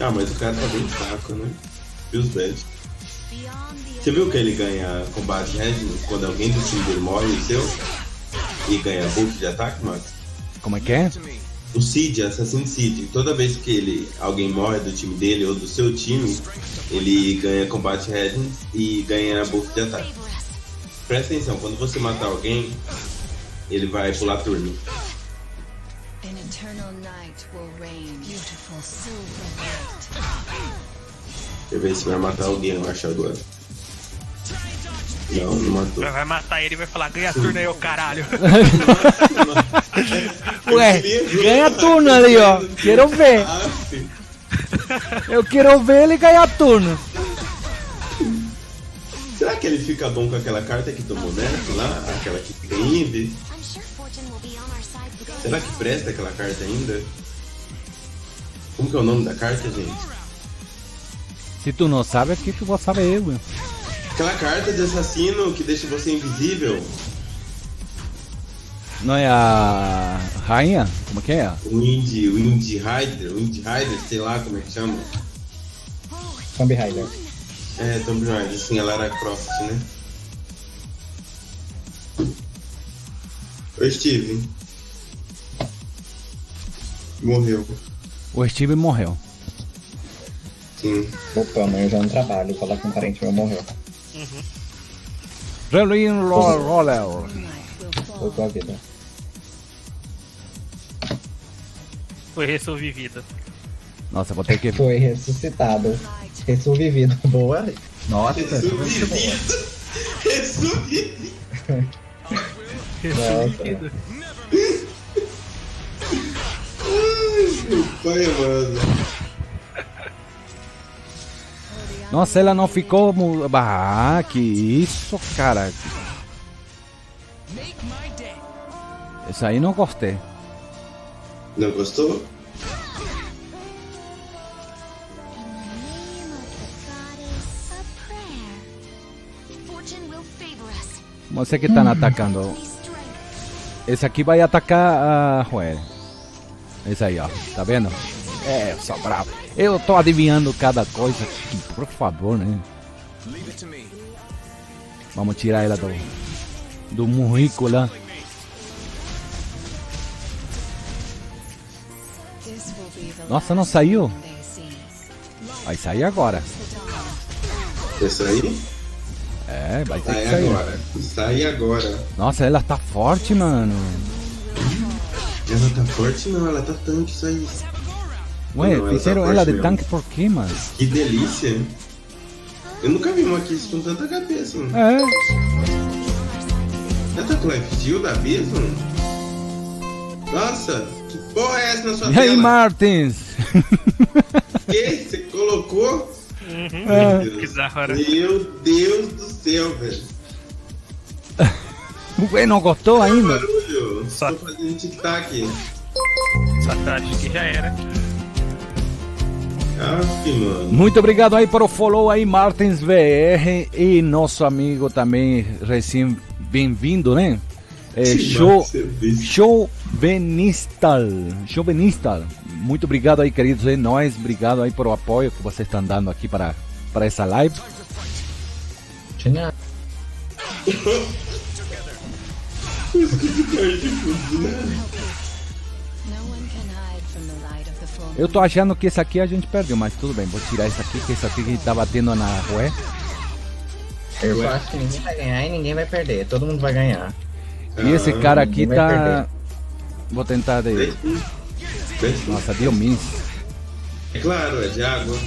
Ah, mas o cara tá bem fraco, né? E os bad. Você viu que ele ganha combate Regiment quando alguém do time dele morre, o seu? E ganha buff de ataque, Max? Como é que é? O Seed, Assassin's Seed, toda vez que alguém morre do time dele ou do seu time, ele ganha combate Regiment e ganha buff de ataque. Presta atenção, quando você matar alguém, ele vai pular turno. An eternal night will reign. Beautiful silver light. Deixa eu ver se vai matar alguém, eu acho agora. Não, não matou. Vai matar ele e vai falar, ganha turno aí, ô caralho. Ué, ganha turno ali, ó. Quero ver. Eu quero ver ele ganhar turno. Será que ele fica bom com aquela carta que tomou nerf lá? Aquela que fica Invi? I'm sure fortune will be on our side today. Será que presta aquela carta ainda? Como que é o nome da carta, gente? Se tu não sabe, aqui que eu vou saber eu, meu. Aquela carta de assassino que deixa você invisível. Não é a rainha? Como que é? Wind Rider, sei lá como é que chama. Tomb Raider. É, Tomb Raider, sim, ela era Croft, né? Ô Steve. Morreu. O Steve morreu. Sim. Opa, amanhã eu já não trabalho. Falar que um parente meu morreu. Relin Roller. Voltou a vida. Foi ressurvivida. Nossa, vou ter que. Foi ressuscitado. Ressurvivido. Boa. Nossa, Ressurvivido. Ressurvivido. Ressurvivida. Pai, mano. Nossa, ela não ficou. Ah, que isso, cara. Isso aí não gostei. Não gostou? Fortune will favor us. Você que tá atacando. Be strength. Esse aqui vai atacar a Ruel. Esse aí, ó. Tá vendo? É, eu sou bravo. Eu tô adivinhando cada coisa. Por favor, né? Vamos tirar ela do murrico lá. Nossa, não saiu? Vai sair agora. Quer sair? É, vai ter Sai que sair. agora. Sai agora. Nossa, ela tá forte, mano. Ela tá forte não, ela tá tanque, isso aí. Ué, Não, ela fizeram tá ela forte de mesmo. tanque por quê, mano? Que delícia. Eu nunca vi uma Kiss com tanta cabeça. Mano. É. Ela tá com Life Steal da Bison? Nossa, que porra é essa na sua E aí, tela? Martins? Que? Você colocou? É. Meu Deus. Que da hora. Meu Deus do céu, velho. Ué, não gostou Que ainda? barulho. Só- Tô fazendo tic-tac. Só tá, acho que já era. Aff, mano. Muito obrigado aí para o follow aí, Martins VR, e nosso amigo também recém bem-vindo, né? Chauvinistal. Muito obrigado aí, queridos, é nóis. Obrigado aí por o apoio que vocês estão dando aqui para essa live. Eu tô achando que esse aqui a gente perdeu, mas tudo bem, vou tirar esse aqui, que esse aqui que tá batendo na Rué. Eu acho que ninguém vai ganhar e ninguém vai perder. Todo mundo vai ganhar. E esse cara aqui ninguém vai tá... perder. Vou tentar de... Nossa, Diomis. É claro, é de água.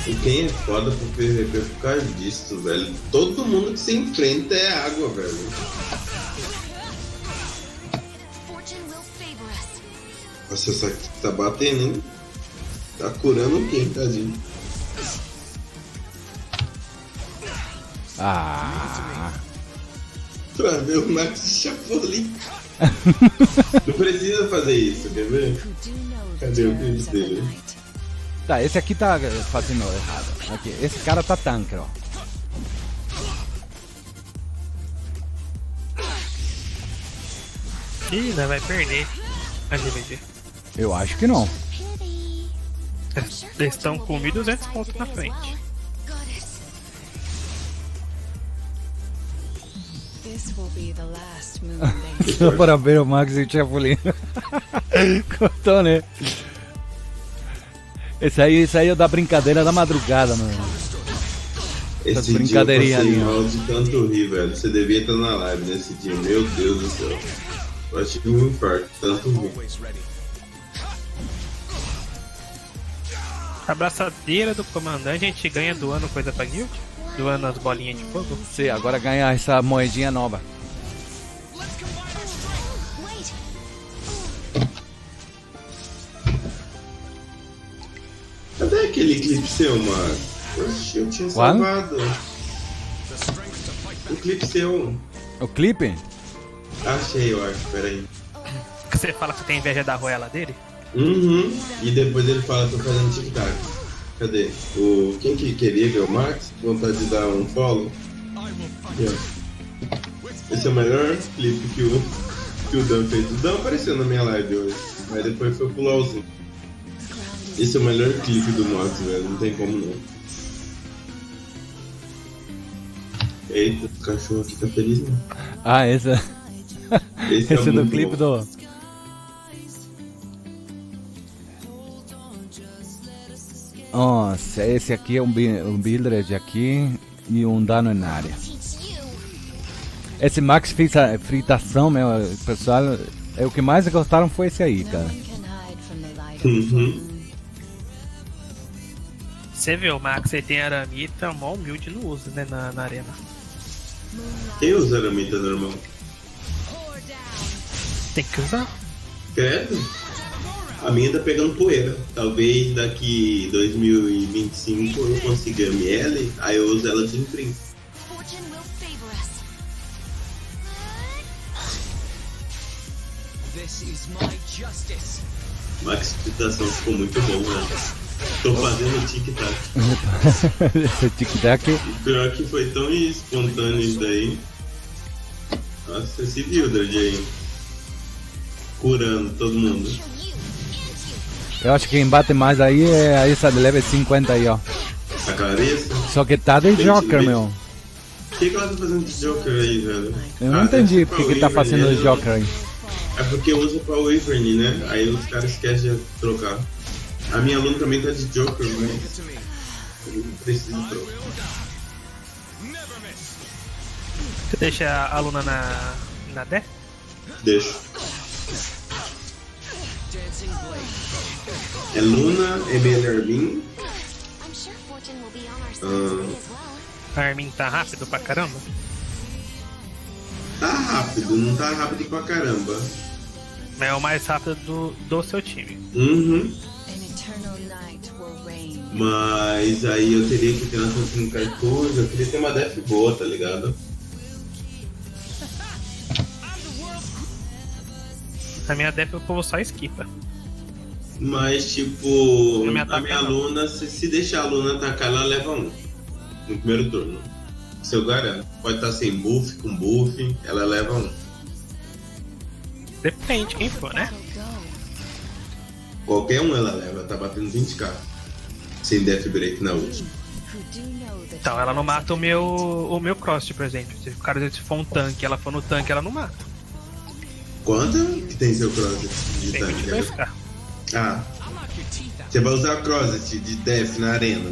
E quem é foda pro PVP por causa disso, velho? Todo mundo que se enfrenta é água, velho. Fortune will favor us. Nossa, essa aqui tá batendo, hein? Tá curando quem, tadinho? Ah... Pra ver o Max de Chapolin. Não precisa fazer isso, quer ver? Cadê o vídeo dele? Tá, esse aqui tá fazendo errado. Aqui, esse cara tá tanque, ó. Ih, não vai perder. A DVD. Eu acho que não. Pity. Eles estão com 1.200 pontos na frente. Goddess. This will be the last moon they Só para ver o Max e o Chapolin. Cortou, né? Esse aí é da brincadeira da madrugada, mano. Essas Esse dia eu brincadeirinhas passei ali, ó. mal de tanto rir, velho. Você devia estar na live nesse dia. Meu Deus do céu. Eu tive um infarto, tanto rir. A abraçadeira do comandante, a gente ganha doando coisa pra guild? Doando as bolinhas de fogo? Sim, agora ganhar essa moedinha nova. Wait. Cadê aquele clipe seu, mano? Oxi, eu tinha Qual? salvado. O clipe seu. O clipe? Achei, eu acho, peraí. Que você fala que tem inveja da roela dele? Uhum. E depois ele fala, tô fazendo tic-tac. Cadê? Quem que queria ver o Max? Vontade de dar um follow? Aqui, ó. Esse é o melhor clipe que o Dan fez. O Dan apareceu na minha live hoje, mas depois foi pro LOLzinho. Esse é o melhor clipe do Max, velho. Não tem como não. Eita, o cachorro aqui tá feliz, não. Ah, essa. Esse Esse é do muito clipe bom. do. Nossa, esse aqui é um Bildred aqui e um dano na área. Teach you. Esse Max fritação, meu, pessoal, é o que mais gostaram foi esse aí, No cara. one can hide from the light of the Uhum. moon. Você vê, o Max ele tem aramita, mó humilde no uso, né, na arena. Quem usa aramita normal? Tem que usar. Credo? A minha tá pegando poeira. Talvez daqui 2025 eu consiga ML, aí eu uso ela de imprint. Fortune will favor us. This is my justice. Max Citação ficou muito bom, né? Tô fazendo tic-tac. Esse tic-tac. E pior que foi tão espontâneo isso daí. Nossa, esse Bildred aí. Curando todo mundo. Eu acho que quem bate mais aí é a essa de level 50 aí, ó. A Clarissa? Só que tá de Joker, meu. O que ela tá fazendo de Joker aí, velho? Eu não deve entendi ser porque pra que tá Wyvern, fazendo né? de Joker aí. É porque usa pra Wyvern, né? Aí os caras esquecem de trocar. A minha aluna também tá de Joker, mas eu não preciso trocar. Você deixa a aluna na def? Deixa. É Luna, é Belarmin. I'm sure Fortune will be on our side as well. A Armin tá rápido pra caramba. Tá rápido, não tá rápido pra caramba. Mas é o mais rápido do seu time. Uhum. An eternal night will reign. Mas aí eu teria que ter uma 14, eu queria ter uma def boa, tá ligado? A minha def o povo só esquipa. Mas tipo, Não me a ataca, minha não. aluna, se deixar a aluna atacar, ela leva um no primeiro turno. Se eu garanto, pode estar sem buff, com buff, ela leva um. Depende quem for, né? That'll go. Qualquer um ela leva, tá batendo 20k. Sem death break na última. who do know the Então ela não terrors mata of o meu Cross, por exemplo. Se o cara se for um tanque, ela for no tanque, ela não mata. Quanto que tem seu Crosset de Tem tanque? 22k. Ah. Você vai usar o Crosset de Def na arena?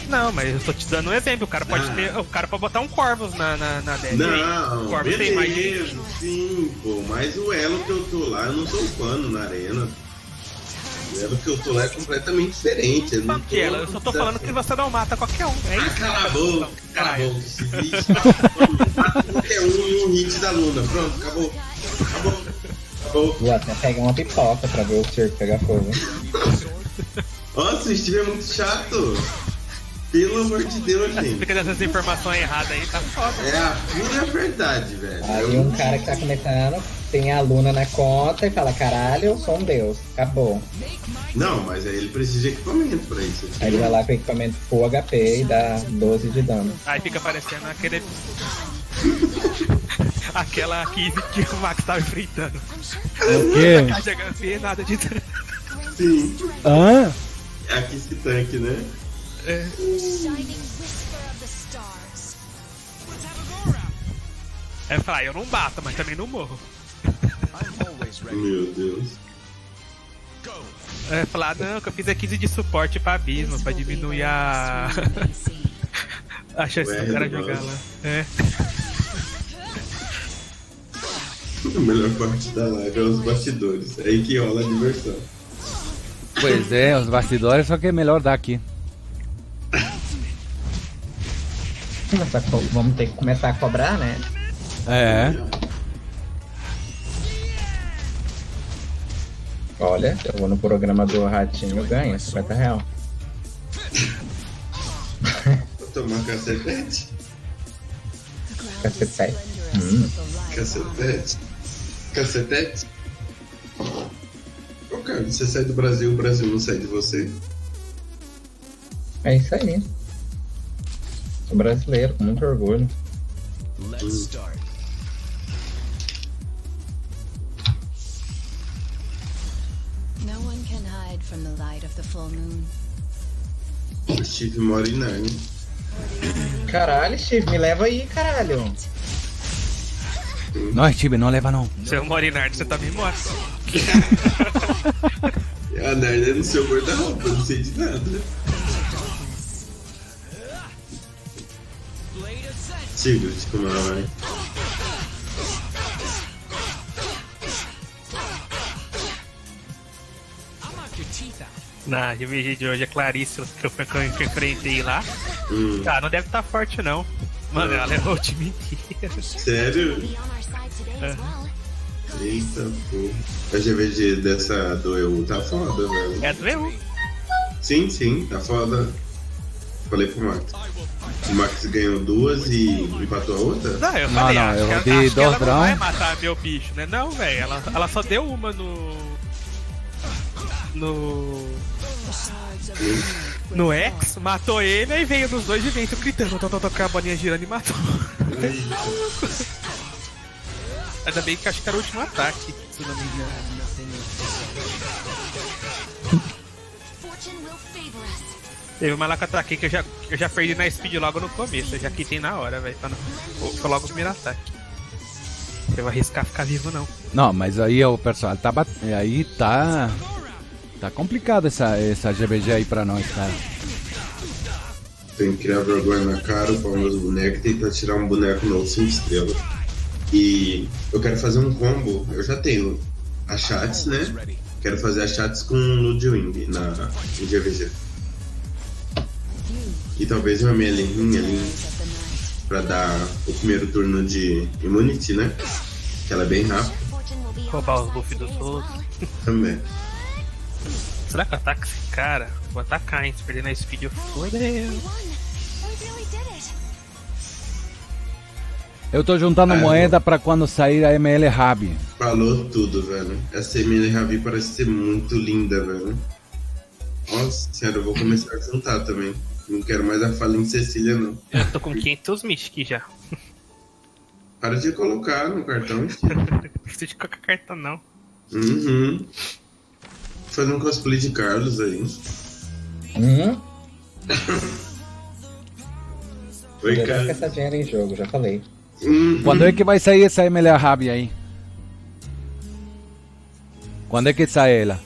Não, mas eu tô te dando um exemplo. O cara pode ter. O cara pode botar um Corvus na deck. Não, Corvus tem mais de beleza, sim, pô. Mas o elo que eu tô lá, eu não tô upando na arena. O elo que eu tô lá é completamente diferente. Eu, não tô eu só tô falando que você não mata qualquer um. É isso. Cala a boca, cala a boca. Esse bicho mata qualquer um em um hit da Luna. Pronto, acabou. Vou até pegar uma pipoca pra ver o circo pegar fogo. Nossa, o Steve é muito chato. Pelo amor de Deus, gente. Fica dessas informações erradas aí, tá foda. É a pura verdade, velho. Aí um cara que tá começando, tem a Luna na conta e fala, caralho, eu sou um deus. Acabou. Não, mas aí ele precisa de equipamento pra isso. Aí ele vai lá com o equipamento full HP e dá 12 de dano. Aí fica parecendo aquele. Aquela Kiss que o Max tava enfrentando. O quê? Tá jogando sem nada de dano. Sim, Hã? é a Kiss Tank, né? Shining whisper of the stars. É falar, eu não bato, mas também não morro. I'm always ready. Meu Deus. Go. É falar, não, que eu fiz a 15 de suporte pra abismo, pra diminuir a. A chance do cara jogar lá. É. A melhor parte da live é os bastidores. É aí que rola a diversão. Pois é, os bastidores, só que é melhor dar aqui. Vamos ter que começar a cobrar, né? É. Olha, eu vou no programa do Ratinho, eu ganho R$50. Vou tomar cacetete? Cacetete. Cacetete? Cacetete? Ô, cara, você sai do Brasil, o Brasil não sai de você. É isso aí. Sou brasileiro, com muito orgulho. Let's start. No one can hide from the light of the full moon. O Steve mora em Narnia. Caralho, Steve, me leva aí, caralho. Não, Steve, não leva não. Seu Morinardo, você tá bem morto. A Narnia é no seu guarda-roupa, não sei de nada. Sigurd, como ela vai. Na GVG de hoje, a Clarice, que eu enfrentei lá. Ah, não deve estar forte não. Mano, ela levou o time inteiro. Sério? Be on our side today as well. Eita, pô. A GVG dessa do EU tá foda, velho. É do EU. Sim, tá foda. Falei pro Max. O Max ganhou duas e empatou a outra? Não, eu Não, falei, não, acho eu que, rodei acho que ela não dobrão. vai matar meu bicho, né? Não, velho, ela só deu uma no X, matou ele, aí veio nos dois de dentro gritando, com a bolinha girando e matou. Ainda bem que acho que era o último ataque, se não me engano. Fortune will favor us. Teve uma lá que eu ataquei que eu já perdi na speed logo no começo, eu já quitei na hora, velho. Foi logo o primeiro ataque. Eu vou arriscar ficar vivo não. Não, mas aí o personagem tá aí tá complicado essa GBG aí pra nós, cara. Tem que criar vergonha na cara, upar meus bonecos e tentar tirar um boneco novo 5 estrelas. E eu quero fazer um combo, eu já tenho a Chats, né? Quero fazer a Chats com Ludwig em GVG. E talvez uma minha linha ali pra dar o primeiro turno de Immunity, né? Que ela é bem rápida Fortune will be on Roubar our os side buffs dos today as outros. well. também. Será que eu ataco esse cara? Vou atacar, hein? Se perder na speed eu fodeu. We won. We really did it. Eu tô juntando moeda pra quando sair a ML Hub. Falou tudo, velho. Essa Emily Ravi parece ser muito linda, velho. Nossa senhora, eu vou começar a juntar também. Não quero mais a Fallen Cecília, não. Eu tô com 500 Mystic já. Para de colocar no cartão. Não preciso de qualquer cartão não. Uhum. Fazer um cosplay de Carlos aí. Oi, Já cara. que essa dinheiro em jogo, já falei. Quando é que vai sair essa Emilia Rabi aí? Quando é que sai ela?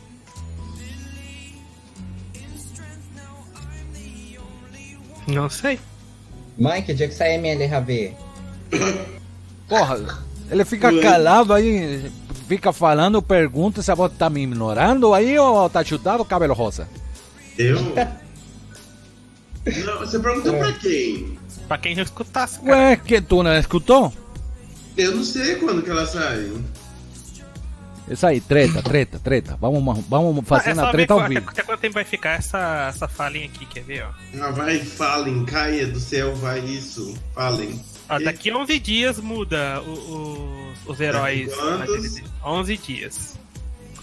Não sei. Mãe, que dia que sai MLRV? Porra, ele fica calado aí, fica falando, eu pergunto se a voz tá me ignorando aí ou tá chutado o cabelo rosa? Eu? Não, você perguntou pra quem? Pra quem já escutasse, cara. Ué, que tu não escutou? Eu não sei quando que ela sai. Isso aí, treta. Vamos fazendo a treta ao vivo. Até quanto tempo vai ficar essa falinha aqui, quer ver, ó? Ah, vai, falem, caia do céu, vai isso. Falem. Ó, daqui 11 dias muda os heróis. quantos? 11 dias.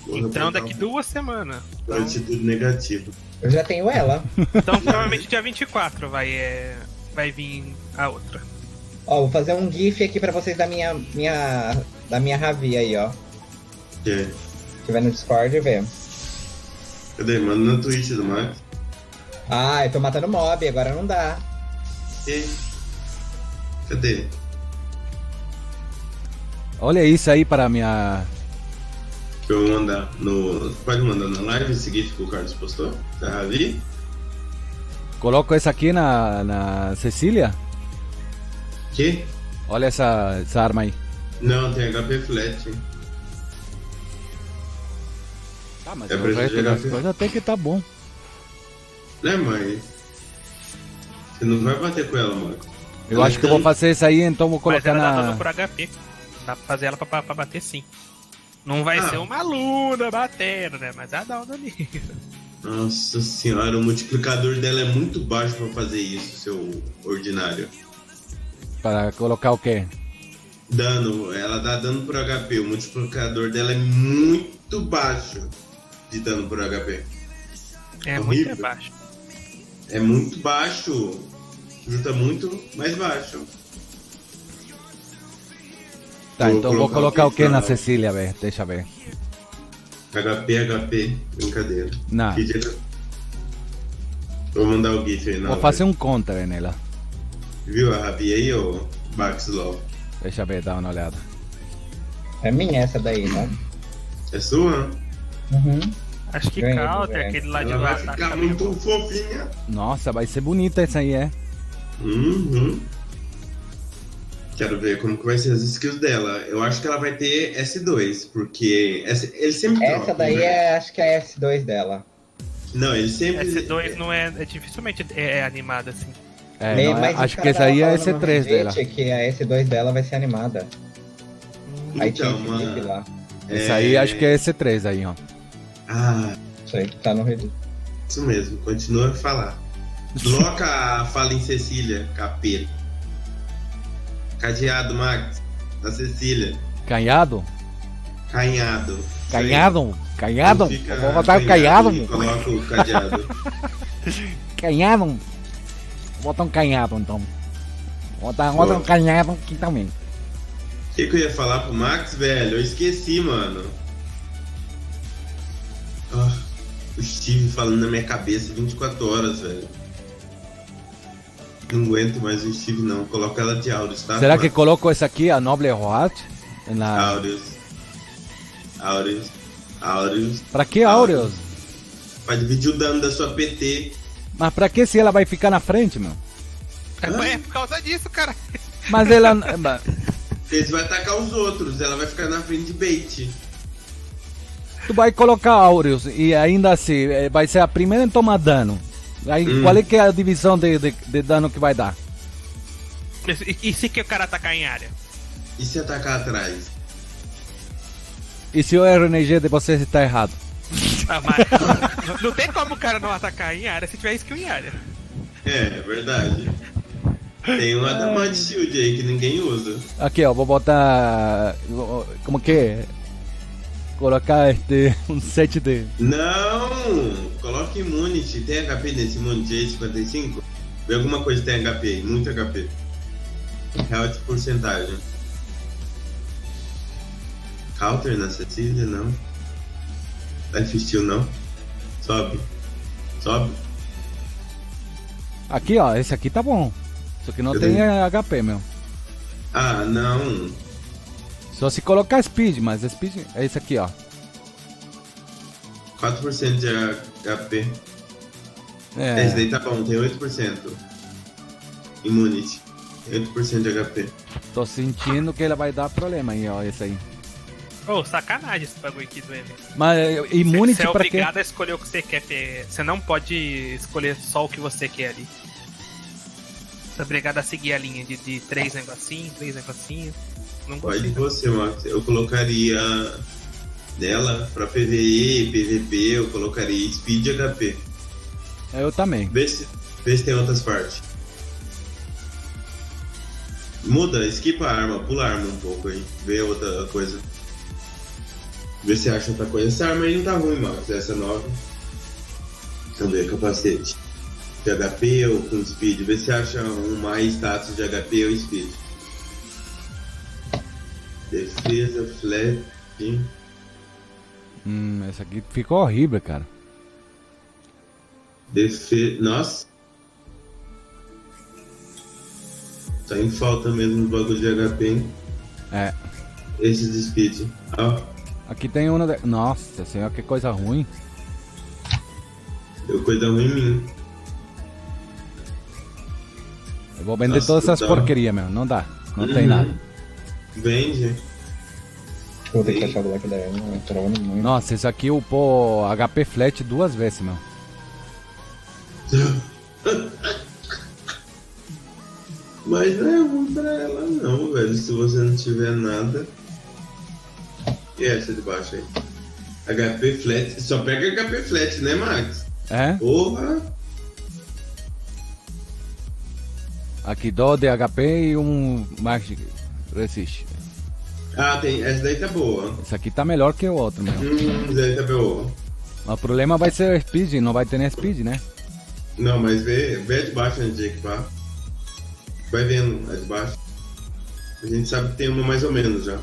Porra, Então botar daqui 2 semanas. uma atitude negativa. Eu já tenho ela. Então provavelmente dia 24 vai vir a outra. Ó, vou fazer um GIF aqui pra vocês da minha Ravi aí, ó. Que? Que vai no Discord e vê. Cadê? Manda na Twitch do Max. Ah, eu tô matando mob, agora não dá. Que? Cadê? Olha isso aí para minha... Que eu vou mandar no... Pode mandar na live esse GIF que o Carlos postou? Da Ravi? Coloco essa aqui na Cecília. Que? Olha essa arma aí. Não, tem HP flat. Tá, mas É o pra resto jogar das assim. coisas até que tá bom. Né, mãe? Você não vai bater com ela, mano. Eu acho que eu vou fazer isso aí, então vou Mas colocar ela dá na... dano por HP. Dá pra fazer ela pra bater sim. Não vai Ah. ser uma luna batendo, né? Mas ela dá um daninho. Nossa senhora, o multiplicador dela é muito baixo pra fazer isso, seu ordinário. Para colocar o quê? Dano, ela dá dano por HP. O multiplicador dela é muito baixo de dano por HP. É Horrível. muito baixo. É muito baixo. Junta muito mais baixo. Tá, Vou então vou colocar colocar o aqui que na pra- Cecília, velho? Deixa eu ver. HP, brincadeira. Não, Que dia- Vou mandar o GIF aí, não. vou fazer um counter nela. Viu a Ravi aí, ô Baxlaw? Deixa eu ver, dá uma olhada. É minha essa daí, né? É sua? Uhum. Acho que Ganhei, counter, ganhei. aquele lá de Ela vai lá. ficar tá muito meio- fofinha. Nossa, vai ser bonita essa aí, é? Uhum. Quero ver como que vai ser as skills dela. Eu acho que ela vai ter S2, porque ele sempre Essa trocam, daí né? acho que é a S2 dela. Não, ele sempre... S2 não é dificilmente é animada assim. É, Meio- não, mas acho o que cara essa aí é tava falando no S3 dela. Reddit que a S2 dela vai ser animada. Aí tinha Então, esse clipe mano... lá. Essa aí acho que é S3 aí, ó. Ah, Isso aí, tá no Reddit. isso mesmo. Continua a falar. Coloca a fala em Cecília, capeta. Cadeado, Max. Na Cecília. Canhado? Canhado. Isso aí. Canhado? Canhado? Não fica Eu vou botar o canhado, e coloca o cadeado. Canhado? Vou botar um canhado, então. Vou botar outro canhado aqui também. O que eu ia falar pro Max, velho? Eu esqueci, mano. Ah, o Steve falando na minha cabeça 24 horas, velho. Não aguento mais o Steve, não. Coloca ela de Aureus, tá? Será que Max? coloco essa aqui, a Noble Roat? Na... Aureus. Aureus. Aureus. Pra que Aureus? Vai dividir o dano da sua PT. Mas pra que se ela vai ficar na frente, meu? É por causa disso, cara. Mas ela... Eles vão atacar os outros, ela vai ficar na frente de bait. Tu vai colocar Aureus e ainda assim vai ser a primeira em tomar dano. Aí qual é que é a divisão de dano que vai dar? E se que o cara atacar em área? E se atacar atrás? E se o RNG de vocês está errado? Ah, mas não tem como o cara não atacar em área se tiver skill em área. É verdade. Tem um Adamant Shield aí que ninguém usa. Aqui, ó, vou botar... Como que é? Colocar um 7D. Não! Coloque Immunity. Tem HP nesse Immunity aí, 55? Vê alguma coisa que tem HP aí, muito HP. Health porcentagem. Counter na Cecília, não. Life Steal, não. Sobe. Sobe. Aqui, ó, esse aqui tá bom. Só que não tem HP, meu. Ah, não. Só se colocar speed, mas speed é esse aqui, ó. 4% de HP. É. Esse daí tá bom, tem 8%. Immunity. 8% de HP. Tô sentindo que ele vai dar problema aí, ó, esse aí. Ô, sacanagem esse bagulho aqui do M. Mas immunity Você é pra quê? obrigado a escolher o que você quer. Você não pode escolher só o que você quer ali. Você é obrigado a seguir a linha de 3 negocinhos. Não Pode gostei. você, Max. Eu colocaria dela pra PvE, PvP, eu colocaria Speed e HP. Eu também. Vê se tem outras partes. Muda, esquipa a arma, pula a arma um pouco aí. Vê outra coisa. Vê se acha outra coisa. Essa arma aí não tá ruim, Max. Essa nova. Deixa eu ver, capacete. De HP ou com Speed. Vê se acha um mais status de HP ou Speed. Defesa, flat. Essa aqui ficou horrível, cara. Defesa. Nossa. Tá em falta mesmo o bagulho de HP, hein? É. Esse de Speed. Ó. Aqui tem uma. Nossa senhora, que coisa ruim. Deu coisa ruim em mim. Eu vou vender Nossa, todas essas tá. porcarias, meu. Não dá. Não tem nada. Vende. Vou ter que achar o Black Diamond, entrando muito. Nossa, esse aqui eu pô HP flat 2 vezes, meu. Mas não é ruim pra ela não, velho. Se você não tiver nada. E essa de baixo aí? HP flat. Só pega HP flat, né, Max? É? Porra! Aqui 2 de HP e um Magic Resist. Ah, tem. Essa daí tá boa. Esse aqui tá melhor que o outro, meu. Essa daí tá boa. Mas o problema vai ser o speed, não vai ter nem speed, né? Não, mas vê a de baixo antes de equipar. Vai vendo a de baixo. A gente sabe que tem uma mais ou menos já.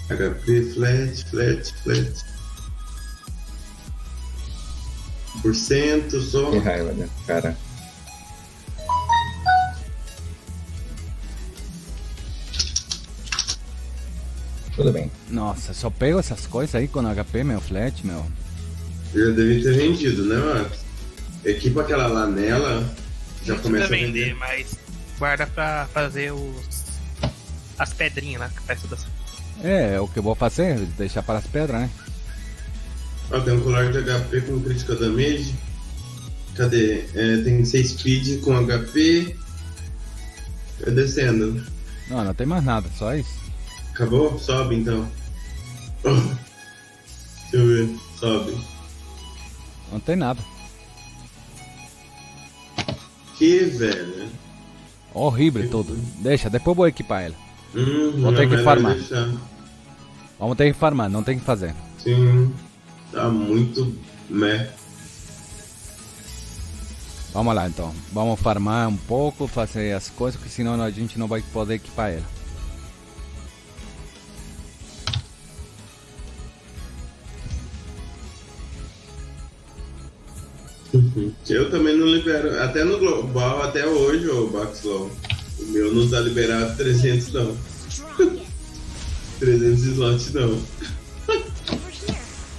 HP flat. Por cento só. Que raiva, né, cara? Tudo bem. Nossa, só pego essas coisas aí com HP, meu, flat, meu. Já deve ter vendido, né, Max? Equipa aquela lá nela, já Não começa precisa a vender. mas guarda pra fazer as pedrinhas lá, que peça das. É o que eu vou fazer, deixar para as pedras, né? Ó, tem um colar de HP com critical damage. Cadê? Tem 6 speed com HP. Vai descendo. Não tem mais nada, só isso. Acabou? Sobe então. Deixa eu ver. Sobe. Não tem nada. Que velho. Horrível tudo. Deixa, depois eu vou equipar ela. Vou Não, ter que melhor farmar. deixar. Vamos ter que farmar, não tem que fazer. Sim. Tá muito meh. Vamos lá então. Vamos farmar um pouco, fazer as coisas, porque senão a gente não vai poder equipar ela. Eu também não libero. Até no global, até hoje, ô Baxlow. O meu não tá liberado 300 não. 300 slots não.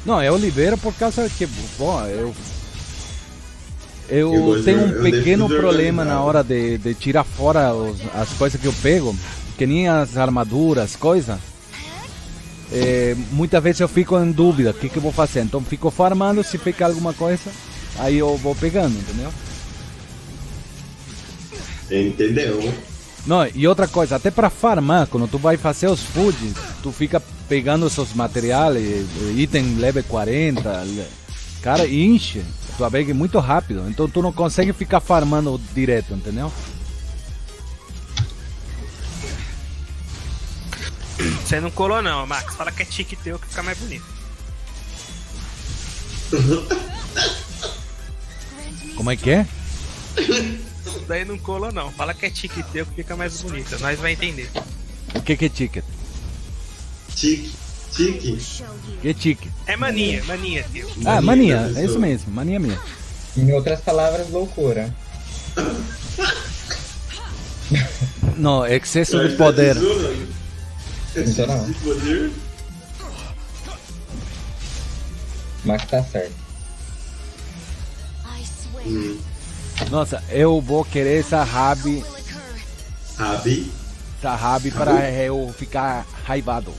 Não, eu libero por causa que, bom, eu gosto tenho de- um eu pequeno deixo de problema organizar. na hora de tirar fora as coisas que eu pego, que nem as armaduras, coisas. Muitas vezes eu fico em dúvida, o que eu vou fazer? Então fico farmando, se ficar alguma coisa, aí eu vou pegando, entendeu? Entendeu? Não, e outra coisa, até para farmar, quando tu vai fazer os foods, tu fica pegando esses materiais, item level 40, cara, enche tua bag muito rápido, então tu não consegue ficar farmando direto, entendeu? Você não colou não, Max. Fala que é tique teu que fica mais bonito. Como é que é? Isso daí não colou não. Fala que é tique teu que fica mais bonito. Nós vai entender. O que é ticket? Tique. Tique. Que é ticket? É mania teu. Ah, Mania mania, da é isso pessoa. mesmo, mania minha. Em outras palavras, loucura. Não, excesso de poder. Excesso de poder? Mas tá certo. I swear. Nossa, eu vou querer essa Will occur. Rabi para eu ficar raivado.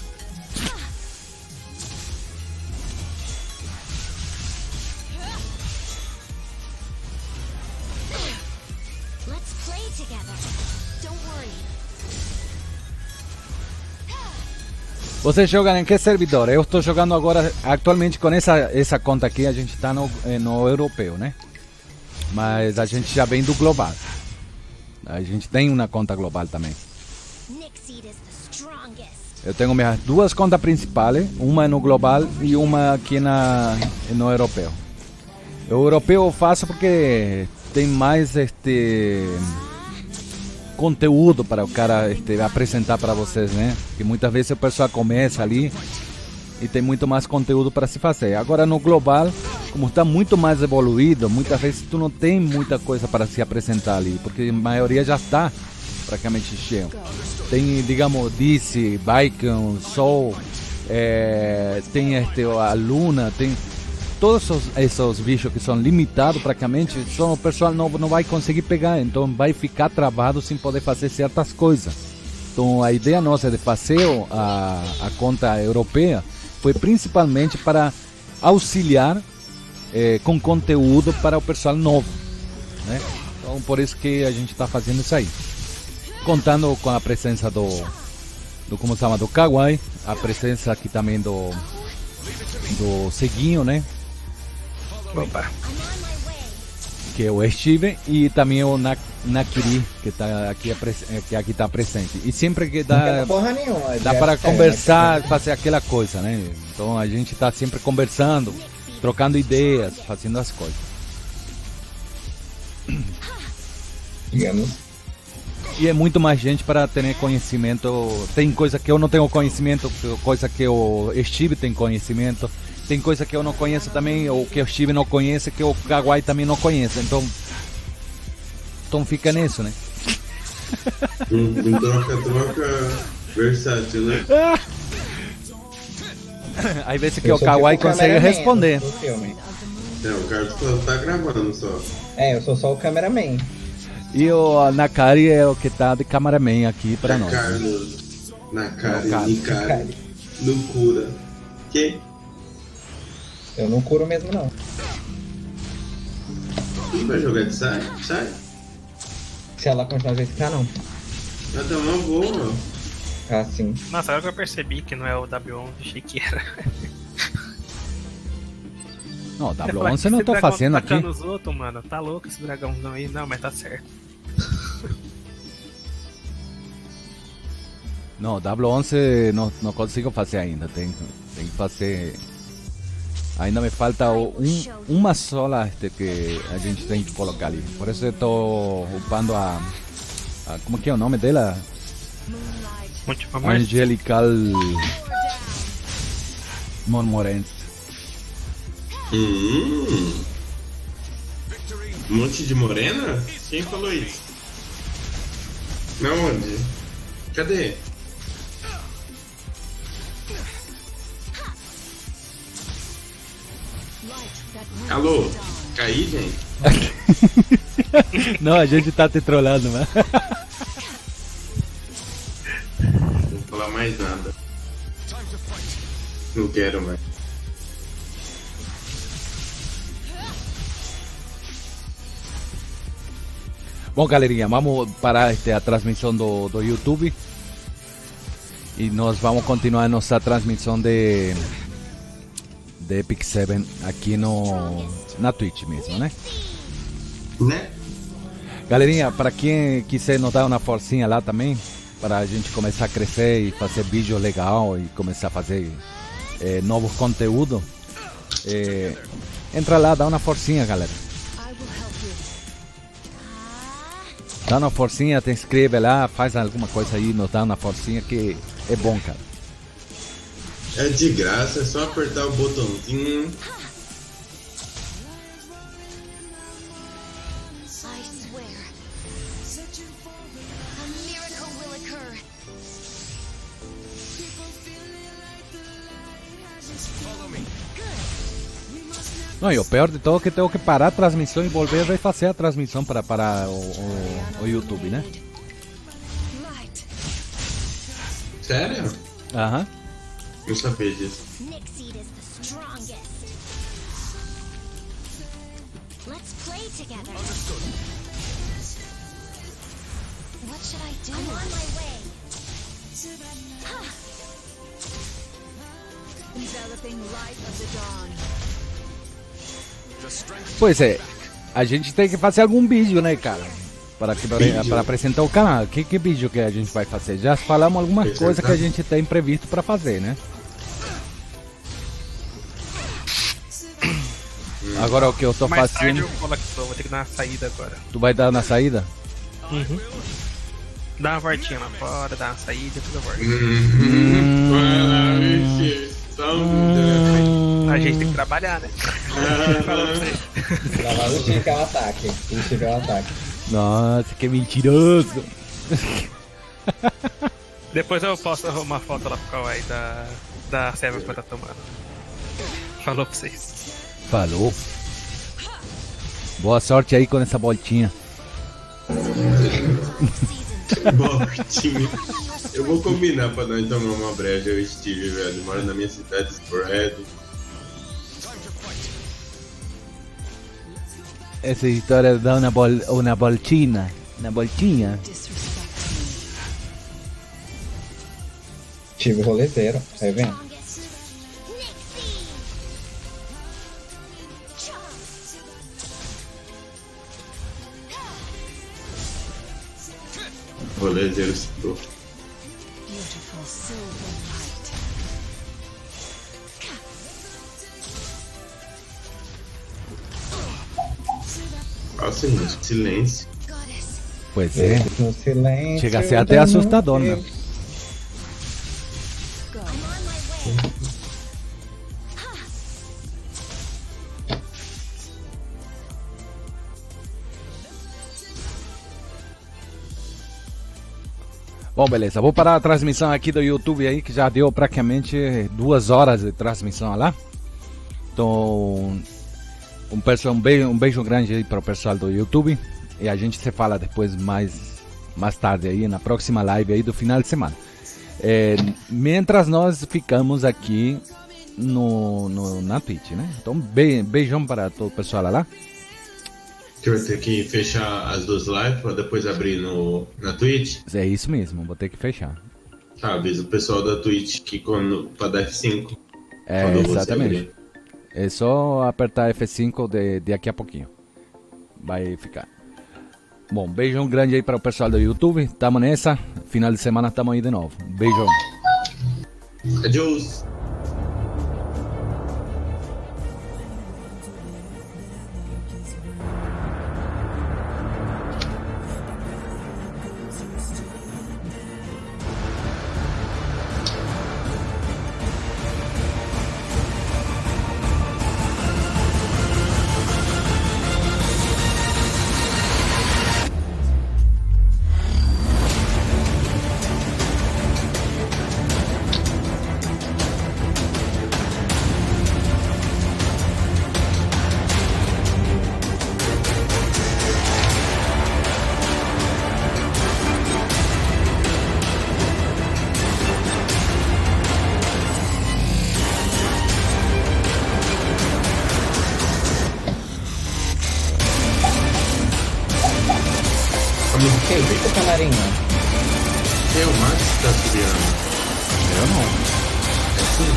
Let's play together. Don't worry. Você joga em que servidor? Eu estou jogando agora, atualmente com essa conta aqui, a gente está no europeu, né? Mas a gente já vem do global. A gente tem uma conta global também. Nixie is the strongest. Eu tenho minhas duas contas principais, uma no global e uma aqui no europeu. O europeu eu faço porque tem mais conteúdo para o cara apresentar para vocês, né? Porque muitas vezes o pessoal começa ali e tem muito mais conteúdo para se fazer. Agora no global, como está muito mais evoluído, muitas vezes tu não tem muita coisa para se apresentar ali, porque a maioria já está praticamente cheio. Tem, digamos, DC, Bacon, Soul, tem a Luna, tem todos esses bichos que são limitados praticamente, o pessoal não vai conseguir pegar, então vai ficar travado sem poder fazer certas coisas. Então a ideia nossa de fazer a conta europeia foi principalmente para auxiliar com conteúdo para o pessoal novo, né? Então por isso que a gente está fazendo isso aí, contando com a presença do como se chama, do Kawaii, a presença aqui também do Seguinho, né? Opa. Que é o Steve, e também o Nakiri, que tá aqui, que aqui tá presente. E sempre que Não dá quero porra nenhuma. dá já para sei, conversar, né? fazer aquela coisa, né? Então a gente tá sempre conversando, trocando ideias, fazendo as coisas. Digamos. E é muito mais gente para ter conhecimento. Tem coisa que eu não tenho conhecimento, coisa que o Steve tem conhecimento. Tem coisa que eu não conheço também, ou que o Steve não conhece, que o Kawaii também não conhece. Então fica nisso, né? Um troca versátil, né? Aí vê se que Eu o sou Kawaii tipo o consegue cameraman responder. do filme. O Carlos só tá gravando só. Eu sou só o cameraman. E o Nakari é o que tá de cameraman aqui para nós. Carlos, Nakari, Não, Nikari, loucura. Que? Eu não curo mesmo, não. Quem vai jogar de sai? Sai? Se ela continuar do jeito que tá, não. Já tá uma boa. Assim. Nossa, agora que eu percebi que não é o W11, achei que era. Não, Esse W11 eu não tô dragão fazendo aqui. tacando os outros, mano. Tá louco esse dragãozão aí? Não, mas tá certo. Não, W11 não consigo fazer ainda. Tem que fazer. Ainda me falta uma sola que a gente tem que colocar ali. Por isso eu tô upando a como que é o nome dela? Muito amor. Angelical Mormorens. Um monte de morena? Quem falou isso? Na onde? Cadê? Alô? Caí, gente? Não, a gente tá te trollando, mano. Não vou falar mais nada. Não quero mais. Bom, galerinha, vamos parar a transmissão do YouTube. E nós vamos continuar nossa transmissão de Epic 7 aqui na Twitch mesmo, né? Né? Galerinha, para quem quiser nos dar uma forcinha lá também, para a gente começar a crescer e fazer vídeo legal e começar a fazer novos conteúdos, entra lá, dá uma forcinha, galera. Dá uma forcinha, te inscreve lá, faz alguma coisa aí, nos dá uma forcinha que é bom, cara. É de graça, é só apertar o botãozinho. Não, e o pior de todo é que tenho que parar a transmissão e volver a refazer a transmissão para o YouTube, né? Right. Sério? Aham. Não sabia disso. Nick Seed is the strongest. Let's play together. What should I do? I'm on my way. Enveloping light of the dawn. Pois é, a gente tem que fazer algum vídeo, né, cara? Para apresentar o canal. Que vídeo que a gente vai fazer? Já falamos algumas coisas que a gente tem previsto para fazer, né? Agora o que eu tô Mais tarde fazendo... eu colo aqui, vou ter que dar uma saída agora. Tu vai dar na saída? Dá uma voltinha lá fora, dá uma saída, depois eu volto. A gente tem que trabalhar, né? Lavado tinha o ataque. Tinha o ataque. Nossa, que mentiroso! Depois eu posto uma foto lá pro Kawaii da serva que eu tá tomando. Falou pra vocês. Falou. Boa sorte aí com essa voltinha. Mortinho. Eu vou combinar pra nós tomar uma breja, eu e Steve, velho. Moro na minha cidade, Sporhead. Essa história dá uma voltinha. Uma voltinha. Tive roleteiro, tá vendo? Strongest. Nick Seed. Rolezeiro citou. Beautiful silver light. Nossa, gente, silêncio. Goddess. Pois é. No silêncio. Chega a ser até assustador, né? I'm on my way. Bom, beleza. Vou parar a transmissão aqui do YouTube aí, que já deu praticamente 2 horas de transmissão lá. Então, um beijo grande aí para o pessoal do YouTube. E a gente se fala depois mais tarde aí, na próxima live aí do final de semana. Mientras nós ficamos aqui na Twitch, né? Então, beijão para todo o pessoal lá. Que vai ter que fechar as 2 lives pra depois abrir na Twitch. É isso mesmo, vou ter que fechar. Tá, avisa o pessoal da Twitch que pra dar F5. É, quando você exatamente. abrir. É só apertar F5 de daqui a pouquinho. Vai ficar. Bom, beijão grande aí para o pessoal do YouTube. Tamo nessa. Final de semana tamo aí de novo. Beijão. Adiós. Quem fica canarinho? Quem é o Max que tá subindo? Eu não. É sim.